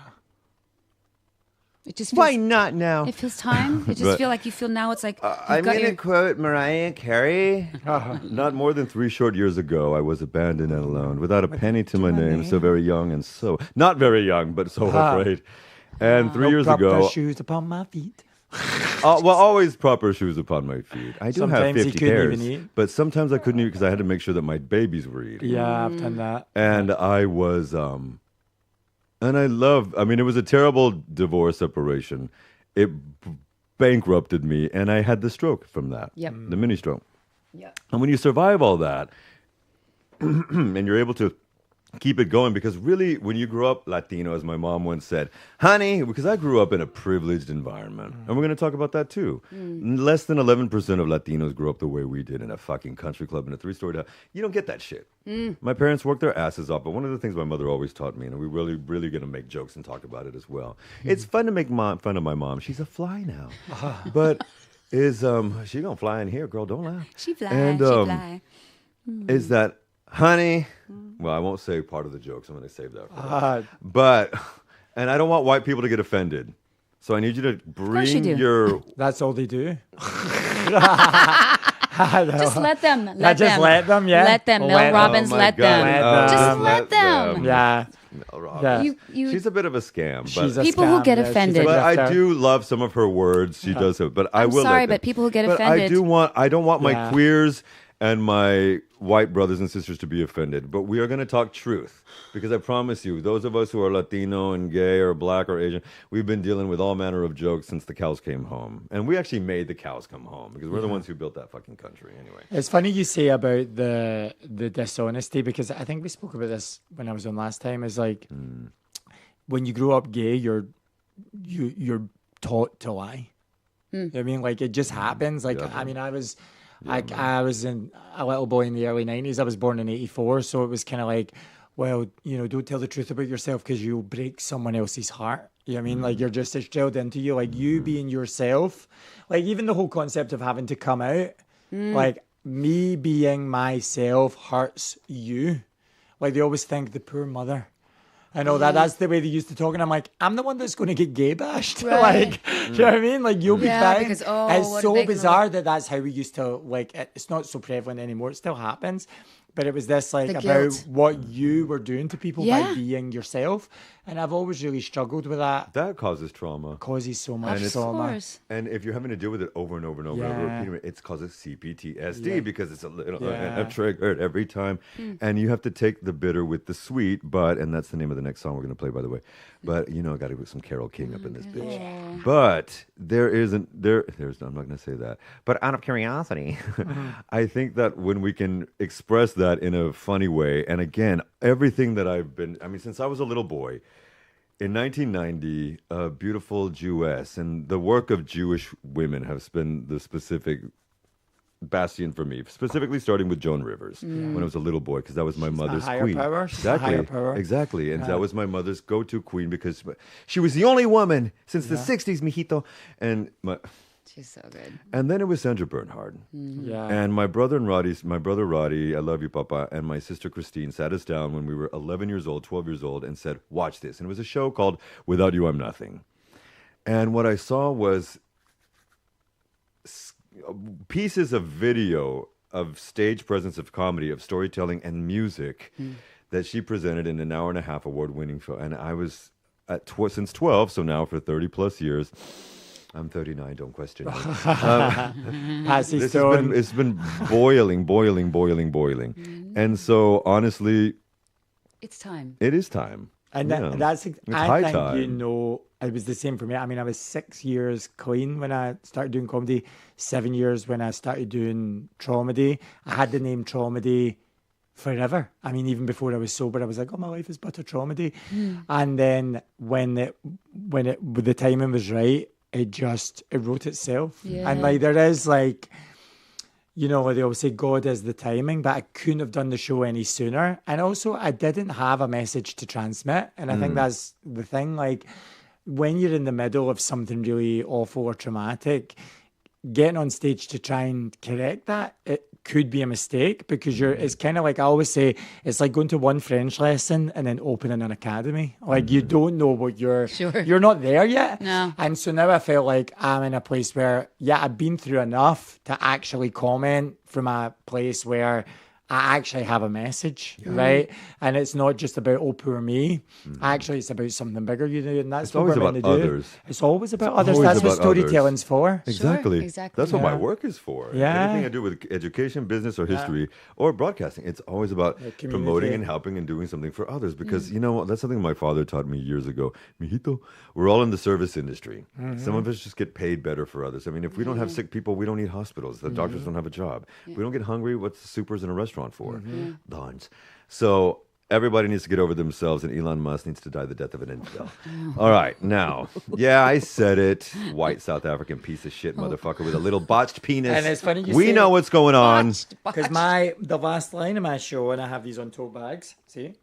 It just feels, Why not now? It feels time. It just feel like you feel now. It's like I'm going to quote Mariah Carey. Not more than 3 short years ago, I was abandoned and alone, without a penny to my name, so very young and so not very young, but so afraid. And 3 years ago, proper shoes upon my feet. always proper shoes upon my feet. I do Sometimes have you 50 couldn't even pairs, eat. but sometimes I couldn't eat because I had to make sure that my babies were eating. Yeah, I've done that. And I was, and it was a terrible divorce separation. It bankrupted me, and I had the stroke from that. Yep. The mini stroke. Yep. And when you survive all that, and you're able to keep it going, because really, when you grow up Latino, as my mom once said, honey, because I grew up in a privileged environment, and we're going to talk about that too. Less than 11% of Latinos grew up the way we did in a fucking country club in a 3-story house. You don't get that shit. My parents worked their asses off, but one of the things my mother always taught me, and we really going to make jokes and talk about it as well. It's fun to make fun of my mom. She's a fly now. But is she going to fly in here, girl? Don't laugh. She fly, and, she fly. Is that, honey, well, I won't say part of the jokes. I'm going to save that for that. But, and I don't want white people to get offended. So I need you to bring your... That's all they do. Just let them. Let them, yeah. Let them. Mel Robbins, let them. Just let them. Yeah. Mel Robbins. You, She's a bit of a scam. She's But, a people who scam, get yeah, she's offended. a but I grifter. do love some of her words. She does have, but I I'm will sorry, let them. but people who get But offended. I don't want my Yeah. queers and my white brothers and sisters to be offended. But we are going to talk truth. Because I promise you, those of us who are Latino and gay or black or Asian, we've been dealing with all manner of jokes since the cows came home. And we actually made the cows come home because we're the ones who built that fucking country anyway. It's funny you say about the dishonesty, because I think we spoke about this when I was on last time. Is like when you grow up gay, you're taught to lie. You know what I mean, like it just happens. Like I mean, I was in a little boy in the early 90s. I was born in 84, so it was kind of like, well, don't tell the truth about yourself because you'll break someone else's heart. You know what I mean? Like you're just, it's drilled into you, like you being yourself. Like even the whole concept of having to come out, like me being myself hurts you. Like they always think the poor mother. I know that's the way they used to talk, and I'm like, I'm the one that's going to get gay bashed. Right. Like, do you know what I mean? Like, you'll be fine. Because, It's what are so they gonna bizarre that that's how we used to, like, it's not so prevalent anymore. It still happens. But it was this, like, The about guilt. what you were doing to people by Yeah. being yourself. And I've always really struggled with that. That causes trauma. Causes so much Of trauma. course. And if you're having to deal with it over and over and over and over, Yeah. repeating it causes CPTSD Yeah. because it's a little Yeah. triggered every time. And you have to take the bitter with the sweet, and that's the name of the next song we're going to play, by the way. But, I got to put some Carole King up in this bitch. But there's, I'm not going to say that. But out of curiosity, I think that when we can express that in a funny way, and again, everything that since I was a little boy, in 1990, a beautiful Jewess, and the work of Jewish women has been the specific bastion for me, specifically starting with Joan Rivers when I was a little boy, because that was my mother's higher queen. power. She's the higher power. Exactly. And that was my mother's go-to queen because she was the only woman since the 60s, mijito. She's so good. And then it was Sandra Bernhard. Yeah. And my brother Roddy, I love you, Papa, and my sister Christine sat us down when we were 11 years old, 12 years old, and said, watch this. And it was a show called Without You, I'm Nothing. And what I saw was pieces of video of stage presence of comedy, of storytelling and music that she presented in an hour and a half award-winning show. And I was since 12, so now for 30 plus years. I'm 39, don't question me. It's been boiling. And so, honestly, It's time. it is time. And It's I high think, time. it was the same for me. I mean, I was 6 years clean when I started doing comedy, 7 years when I started doing Traumedy. I had the name Traumedy forever. I mean, even before I was sober, I was like, oh, my life is but a Traumedy. And then when the timing was right, it wrote itself. Yeah. And like, there is like, they always say God is the timing, but I couldn't have done the show any sooner. And also I didn't have a message to transmit. And I think that's the thing. Like, when you're in the middle of something really awful or traumatic, getting on stage to try and correct that, it could be a mistake because it's kind of like, I always say, it's like going to one French lesson and then opening an academy. Like, you don't know what you're not there yet. No. And so now I feel like I'm in a place where, I've been through enough to actually comment from a place where I actually have a message, right? And it's not just about, oh, poor me. Actually, it's about something bigger, and that's what always we're meant to about do. others. It's always about others. always That's what about others. storytelling's for. Exactly. exactly. That's what my Yeah. work is for. Yeah. Anything I do with education, business, or history, or broadcasting, it's always about community. promoting and helping and doing something for others. Because, that's something my father taught me years ago. Mijito, we're all in the service industry. Some of us just get paid better for others. I mean, if we don't have sick people, we don't need hospitals. The doctors don't have a job. If we don't get hungry, what's the supers in a restaurant for? Lawns. So everybody needs to get over themselves, and Elon Musk needs to die the death of an infidel. All right, now, I said it. White South African piece of shit motherfucker with a little botched penis. And it's funny you we say know what's going on. Because the last line of my show, and I have these on tote bags, see?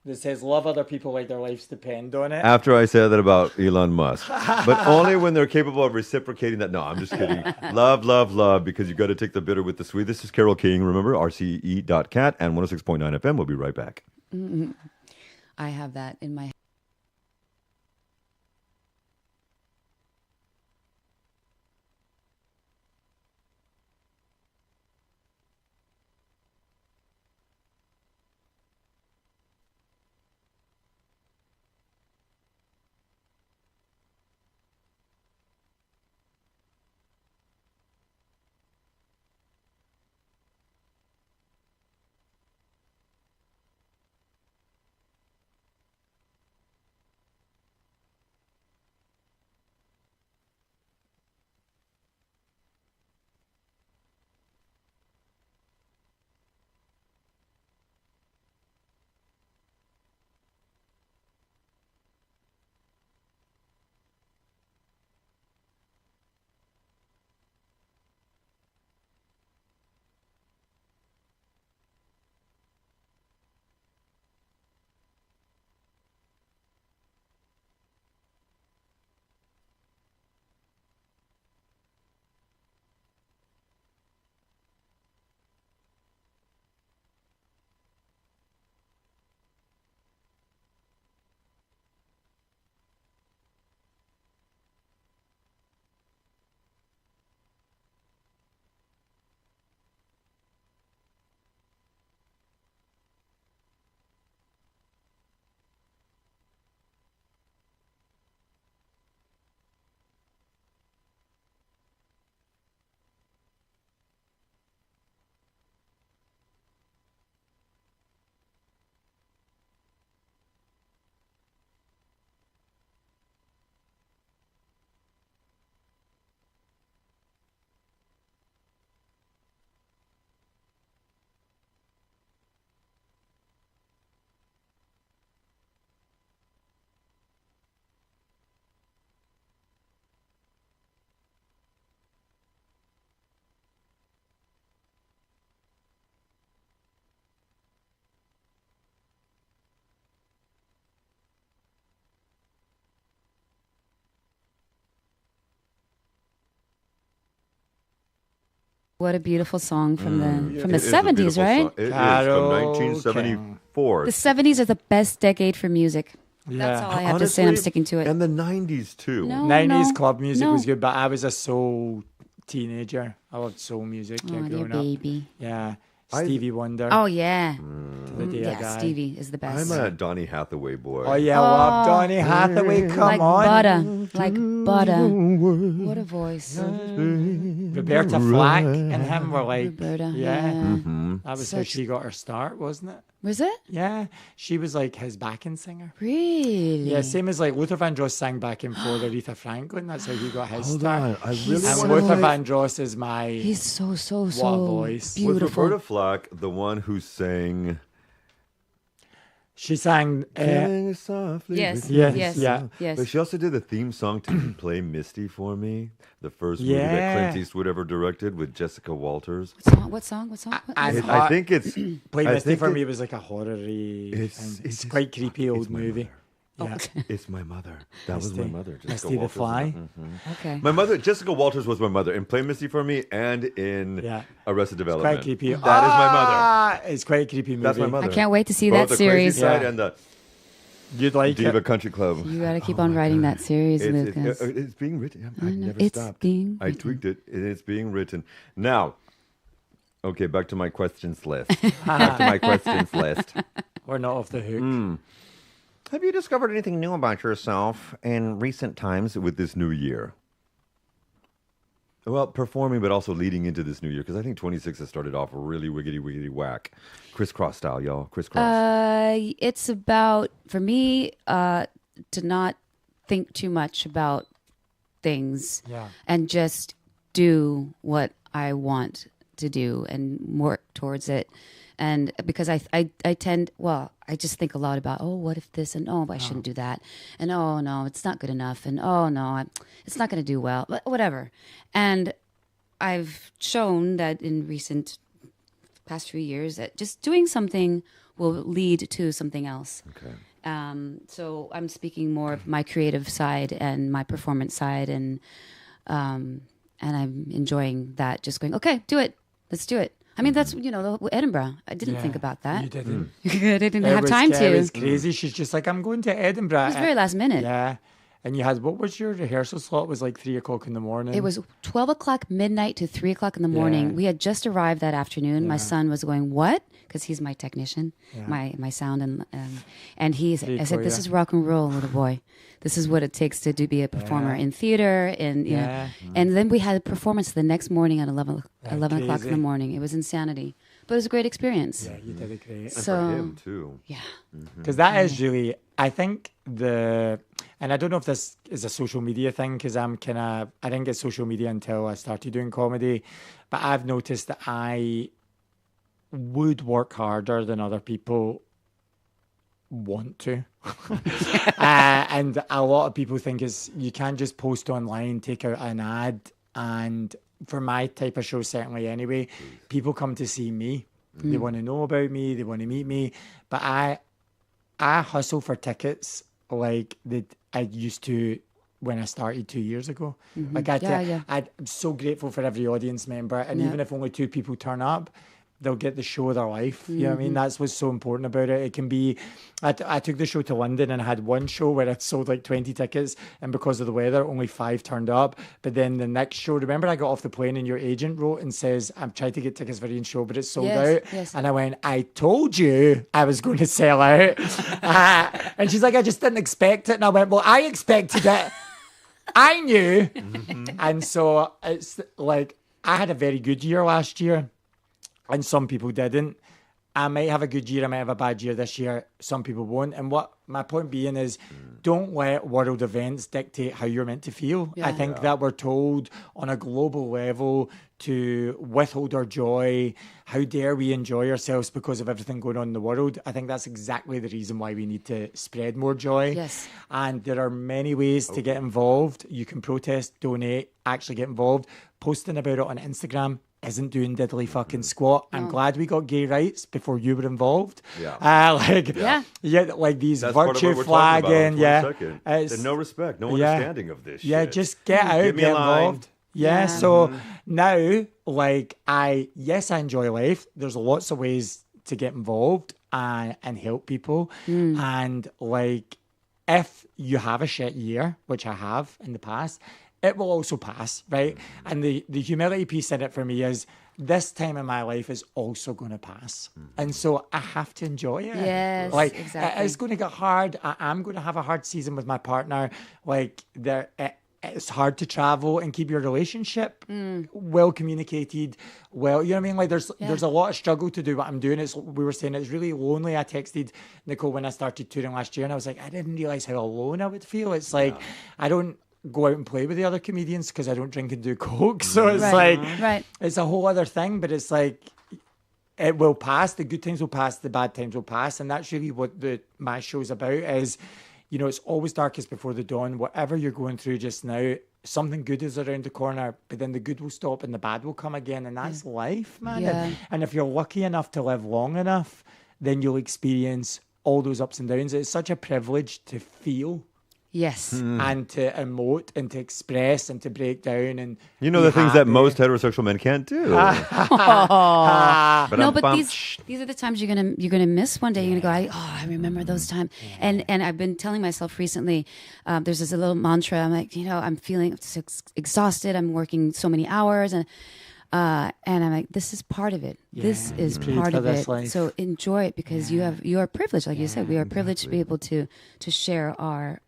That says, love other people like their lives depend on it. After I said that about Elon Musk, but only when they're capable of reciprocating that. No, I'm just kidding. Love, love, love, because you got to take the bitter with the sweet. This is Carole King. Remember, RCE.cat and 106.9 FM. We'll be right back. I have that in my What a beautiful song from the It is a 70s, beautiful right? song. It is Carol from 1974. The 70s are the best decade for music. Yeah. That's all I have to say, and I'm sticking to it. And the 90s too. No. 90s club music no. was good, but I was a soul teenager. I loved soul music Oh, dear growing up. baby. Yeah. Stevie Wonder. Oh, yeah. To the day I Yeah, died. Stevie is the best. I'm a Donny Hathaway boy. Oh, yeah, love Donny Hathaway. Come like on. butter. Like butter. What a voice. Roberta Flack and him were like, Roberta, yeah. Mm-hmm. That was how she got her start, wasn't it? Was it? Yeah. She was like his backing singer. Really? Yeah, same as like Luther Vandross sang backing for Aretha Franklin. That's how he got his Hold start. on. I really And want to Luther know. Vandross is my... He's so voice. Was beautiful. Roberta Flack the one who sang She sang... Killing Us Softly? Yes, with yes, Your yes, yeah. yes. But she also did the theme song to Play Misty for Me, the first movie that Yeah. Clint Eastwood ever directed with Jessica Walters. What song? What song? What- And I think it's Play I Misty think for it- me was like a horror-y It's- thing. it's It's quite creepy old my movie. mother. Yeah. It's my mother. That was my Misty. mother. Jessica Misty the Walters. Fly. Okay. My mother, Jessica Walters, was my mother in Play Misty for Me and in Yeah. Arrested Quite Development. creepy. That is my mother. Ah, it's quite a creepy movie. That's my mother. I can't wait to see Both that the series. Crazy Side Yeah. and the You'd like Diva it. Country Club. You got to keep on writing that series, Lucas. It's being written. I know, never it's stopped. being I written. tweaked it. It's being written. Now, okay, back to my questions list. Back to my questions list. We're not off the hook. Have you discovered anything new about yourself in recent times with this new year? Well, performing, but also leading into this new year, because I think 26 has started off really wiggity whack. Crisscross style, y'all. Crisscross. It's about, for me, to not think too much about things Yeah. and just do what I want to do and work towards it. And because I tend, well, I just think a lot about, oh, what if this, and oh, I shouldn't do that, and oh no, it's not good enough, and oh no, it's not going to do well, but whatever. And I've shown that in recent past few years that just doing something will lead to something else. Okay. So I'm speaking more of my creative side and my performance side, and I'm enjoying that. Just going, okay, do it. Let's do it. I mean, that's, Edinburgh. I didn't think about that. You didn't. I didn't have time It to. was crazy. She's just like, I'm going to Edinburgh. It was very last minute. Yeah. And you had, what was your rehearsal slot? It was like 3 o'clock in the morning. It was 12 o'clock midnight to 3 o'clock in the morning. Yeah. We had just arrived that afternoon. My son was going, what? Because he's my technician, my sound. And I said, this yeah. is rock and roll, little boy. This is what it takes to be a performer in theater. And and then we had a performance the next morning at 11 o'clock in crazy. the morning. It was insanity. But it was a great experience. Yeah, you did it great. So, For him, too. yeah. Because that is really, I think and I don't know if this is a social media thing, because I didn't get social media until I started doing comedy, but I've noticed that I would work harder than other people want to. And a lot of people think you can't just post online, take out an ad, and for my type of show, certainly anyway, people come to see me. They want to know about me, they want to meet me, but I hustle for tickets like I used to when I started 2 years ago. Like I'm so grateful for every audience member, and even if only 2 people turn up, they'll get the show of their life. You know what I mean? That's what's so important about it. It can be, I took the show to London and I had one show where I sold like 20 tickets, and because of the weather, only 5 turned up. But then the next show, remember I got off the plane and your agent wrote and says, I'm trying to get tickets for Ian's show, but it's sold out. Yes. And I went, I told you I was going to sell out. And she's like, I just didn't expect it. And I went, well, I expected it. I knew. And so it's like, I had a very good year last year, and some people didn't. I might have a good year, I might have a bad year this year. Some people won't. And what my point being is, don't let world events dictate how you're meant to feel. I think that we're told on a global level to withhold our joy. How dare we enjoy ourselves because of everything going on in the world? I think that's exactly the reason why we need to spread more joy. Yes. And there are many ways to get involved. You can protest, donate, actually get involved. Posting about it on Instagram isn't doing diddly fucking squat. I'm glad we got gay rights before you were involved. Like these That's part of virtue what we're talking about flagging. on Yeah. 22nd. The no respect, no Yeah. understanding of this Yeah, shit. just get out, Give me get a line. involved. Yeah, so now, like, I enjoy life. There's lots of ways to get involved and help people. And, like, if you have a shit year, which I have in the past, it will also pass, right? And the humility piece in it for me is this time in my life is also going to pass. And so I have to enjoy it. Yes, like, exactly. It's going to get hard. I am going to have a hard season with my partner. Like, it's hard to travel and keep your relationship well communicated. Well, you know what I mean? Like there's a lot of struggle to do what I'm doing. We were saying it's really lonely. I texted Nikol when I started touring last year and I was like, I didn't realize how alone I would feel. It's like, I don't go out and play with the other comedians because I don't drink and do coke. So it's it's a whole other thing, but it's like, it will pass. The good times will pass. The bad times will pass. And that's really what my show's about is, you know, it's always darkest before the dawn. Whatever you're going through just now, something good is around the corner, but then the good will stop and the bad will come again. And that's life, man. Yeah. And if you're lucky enough to live long enough, then you'll experience all those ups and downs. It's such a privilege to feel. Yes. And to emote and to express and to break down and You know, the things that most heterosexual men can't do. But these are the times you're gonna miss one day. You're gonna go, I remember those times. And I've been telling myself recently, there's this little mantra. I'm like, you know, I'm feeling exhausted. I'm working so many hours and I'm like, this is part of it. Yeah, this is part of it. Life. So enjoy it because you are privileged, like you said. We are privileged to be able to share our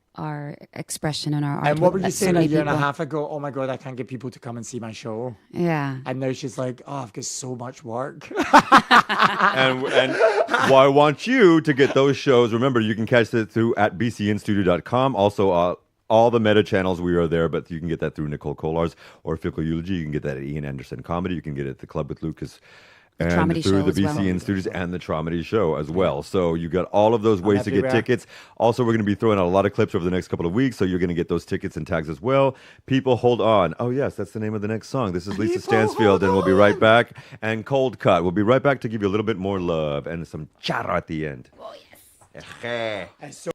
expression and our art. And what were you saying a year and a half ago? Oh my God, I can't get people to come and see my show. Yeah. And now she's like, oh, I've got so much work. and well, I want you to get those shows. Remember, you can catch it through at BCNStudio.com. Also, all the meta channels, we are there, but you can get that through Nikol Kollars or Fickle Eulogy. You can get that at Iain Anderson Comedy. You can get it at the Club with Lucas. And through the BCNStudios and the Traumedy show as well. So you got all of those ways to get tickets. Also, we're going to be throwing out a lot of clips over the next couple of weeks, so you're going to get those tickets and tags as well. People, hold on. Oh, yes, that's the name of the next song. This is Lisa Stansfield, and we'll be right back. And Cold Cut. We'll be right back to give you a little bit more love and some chatter at the end. Oh, yes. And so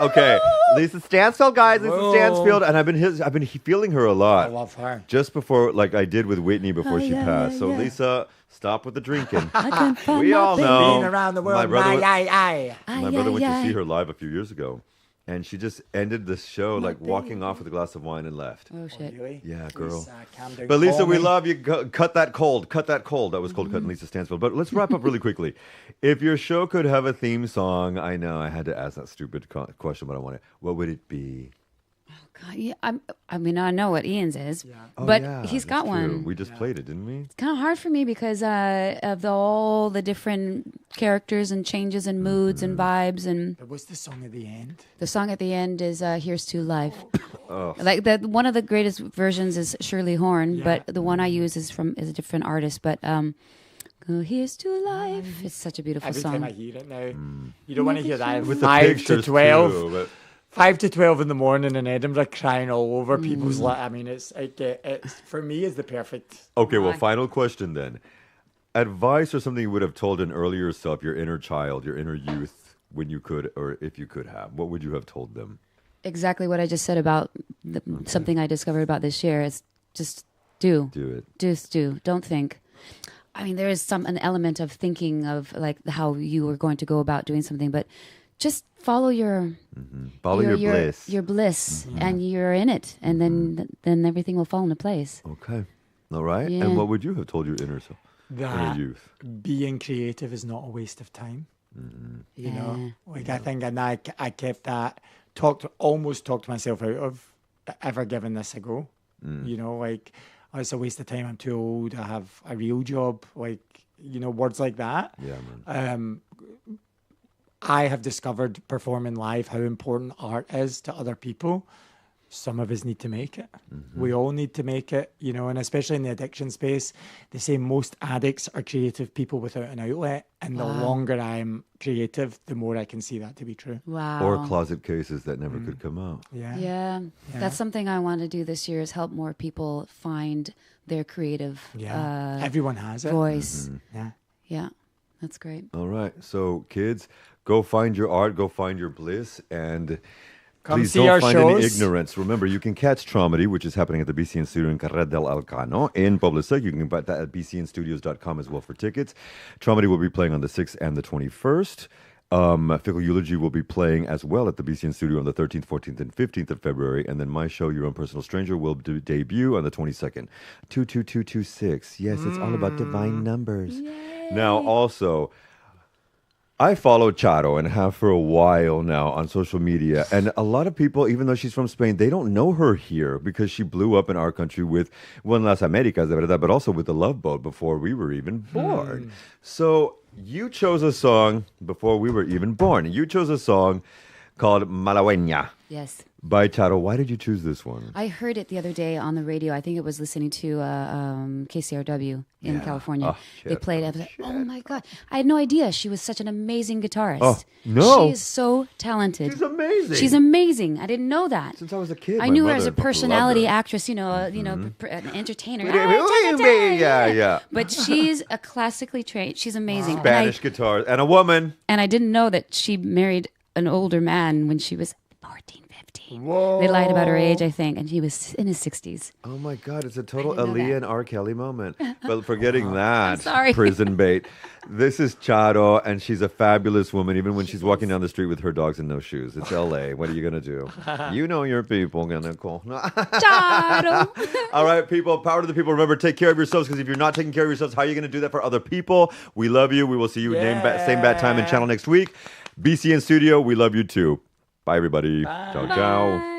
Okay, Lisa Stansfield, guys. Lisa Whoa. Stansfield, and I've been feeling her a lot. I love her. Just before, like I did with Whitney before she yeah, passed. yeah, So yeah. Lisa, stop with the drinking. I can find We my all baby. know. Being around the world. My brother, Aye. my brother went to Aye, see aye. her live a few years ago, and she just ended the show like walking off with a glass of wine and left. Oh shit. Really? Yeah, girl. Lisa, calm down. But Lisa, Call we me. love you. Cut that cold. Cut that cold. That was cold cutting Lisa Stansfield. But let's wrap up really quickly. If your show could have a theme song, I know I had to ask that stupid question, but I want it. What would it be? God, yeah, I mean, I know what Ian's is, Oh, but yeah, he's that's got true. one. We just played it, didn't we? It's kind of hard for me because of all the different characters and changes and moods and vibes, and But what's the song at the end? the song at the end is "Here's to Life." Like one of the greatest versions is Shirley Horn, but the one I use is a different artist. But "Here's to Life" it's such a beautiful Every song. time I hear it now, you don't want to hear that. With the 5 to pictures 12. too, but 5 to 12 in the morning in Edinburgh, crying all over people's life. I mean, it's for me is the perfect. Okay, well, Why? final question then. Advice or something you would have told an earlier self, your inner child, your inner youth, when you could, or if you could have, what would you have told them? Exactly what I just said about something I discovered about this year is just do. Do it. Just do. Don't think. I mean, there is an element of thinking of like how you are going to go about doing something, but just follow your Follow your bliss. your bliss, and you're in it, and then everything will fall into place. Okay. All right. Yeah. And what would you have told your inner self, inner That youth? being creative is not a waste of time. You know, like I think, and I kept that almost talked myself out of ever giving this a go. You know, like oh, it's a waste of time. I'm too old. I have a real job. Like words like that. Yeah, man. I have discovered performing live how important art is to other people. Some of us need to make it. We all need to make it, and especially in the addiction space, they say most addicts are creative people without an outlet. And the longer I'm creative, the more I can see that to be true. Wow. Or closet cases that never could come out. Yeah, that's something I want to do this year is help more people find their creative Everyone has it. voice. Yeah. Yeah, that's great. All right. So, kids, go find your art, go find your bliss, and Come please see don't our find any shows. ignorance. Remember, you can catch Traumedy, which is happening at the BCNStudio in Carrer del Alcano in Poblacic. You can buy that at BCNstudios.com as well for tickets. Traumedy will be playing on the 6th and the 21st. Fickle Eulogy will be playing as well at the BCNStudio on the 13th, 14th, and 15th of February. And then my show, Your Own Personal Stranger, will debut on the 22nd. 22226. Yes, it's all about divine numbers. Now, also, I follow Charo and have for a while now on social media. And a lot of people, even though she's from Spain, they don't know her here because she blew up in our country with, well, en Las Americas, de verdad, but also with the Love Boat before we were even born. So you chose a song before we were even born. You chose a song called Malagueña Yes. by Charo. Why did you choose this one? I heard it the other day on the radio. I think it was listening to KCRW in California. Oh, they shit. played it. I was like, oh my God. I had no idea she was such an amazing guitarist. Oh, no. She is so talented. She's amazing. She's amazing. I didn't know that. Since I was a kid, I my knew her mother as a loved her. personality actress, an entertainer. Yeah. But she's a classically trained. She's amazing. Spanish guitar and a woman. And I didn't know that she married an older man when she was 14, 15. Whoa. They lied about her age, I think, and he was in his 60s. Oh my God, it's a total didn't know Aaliyah that. and R. Kelly moment. But forgetting that, sorry. prison bait. This is Charo, and she's a fabulous woman, even when she's walking down the street with her dogs and no shoes. It's LA. What are you going to do? You know your people, Nikol. Charo. All right, people, power to the people. Remember, take care of yourselves, because if you're not taking care of yourselves, how are you going to do that for other people? We love you. We will see you same bat time and channel next week. BCN Studio, we love you too. Bye, everybody. Ciao, ciao.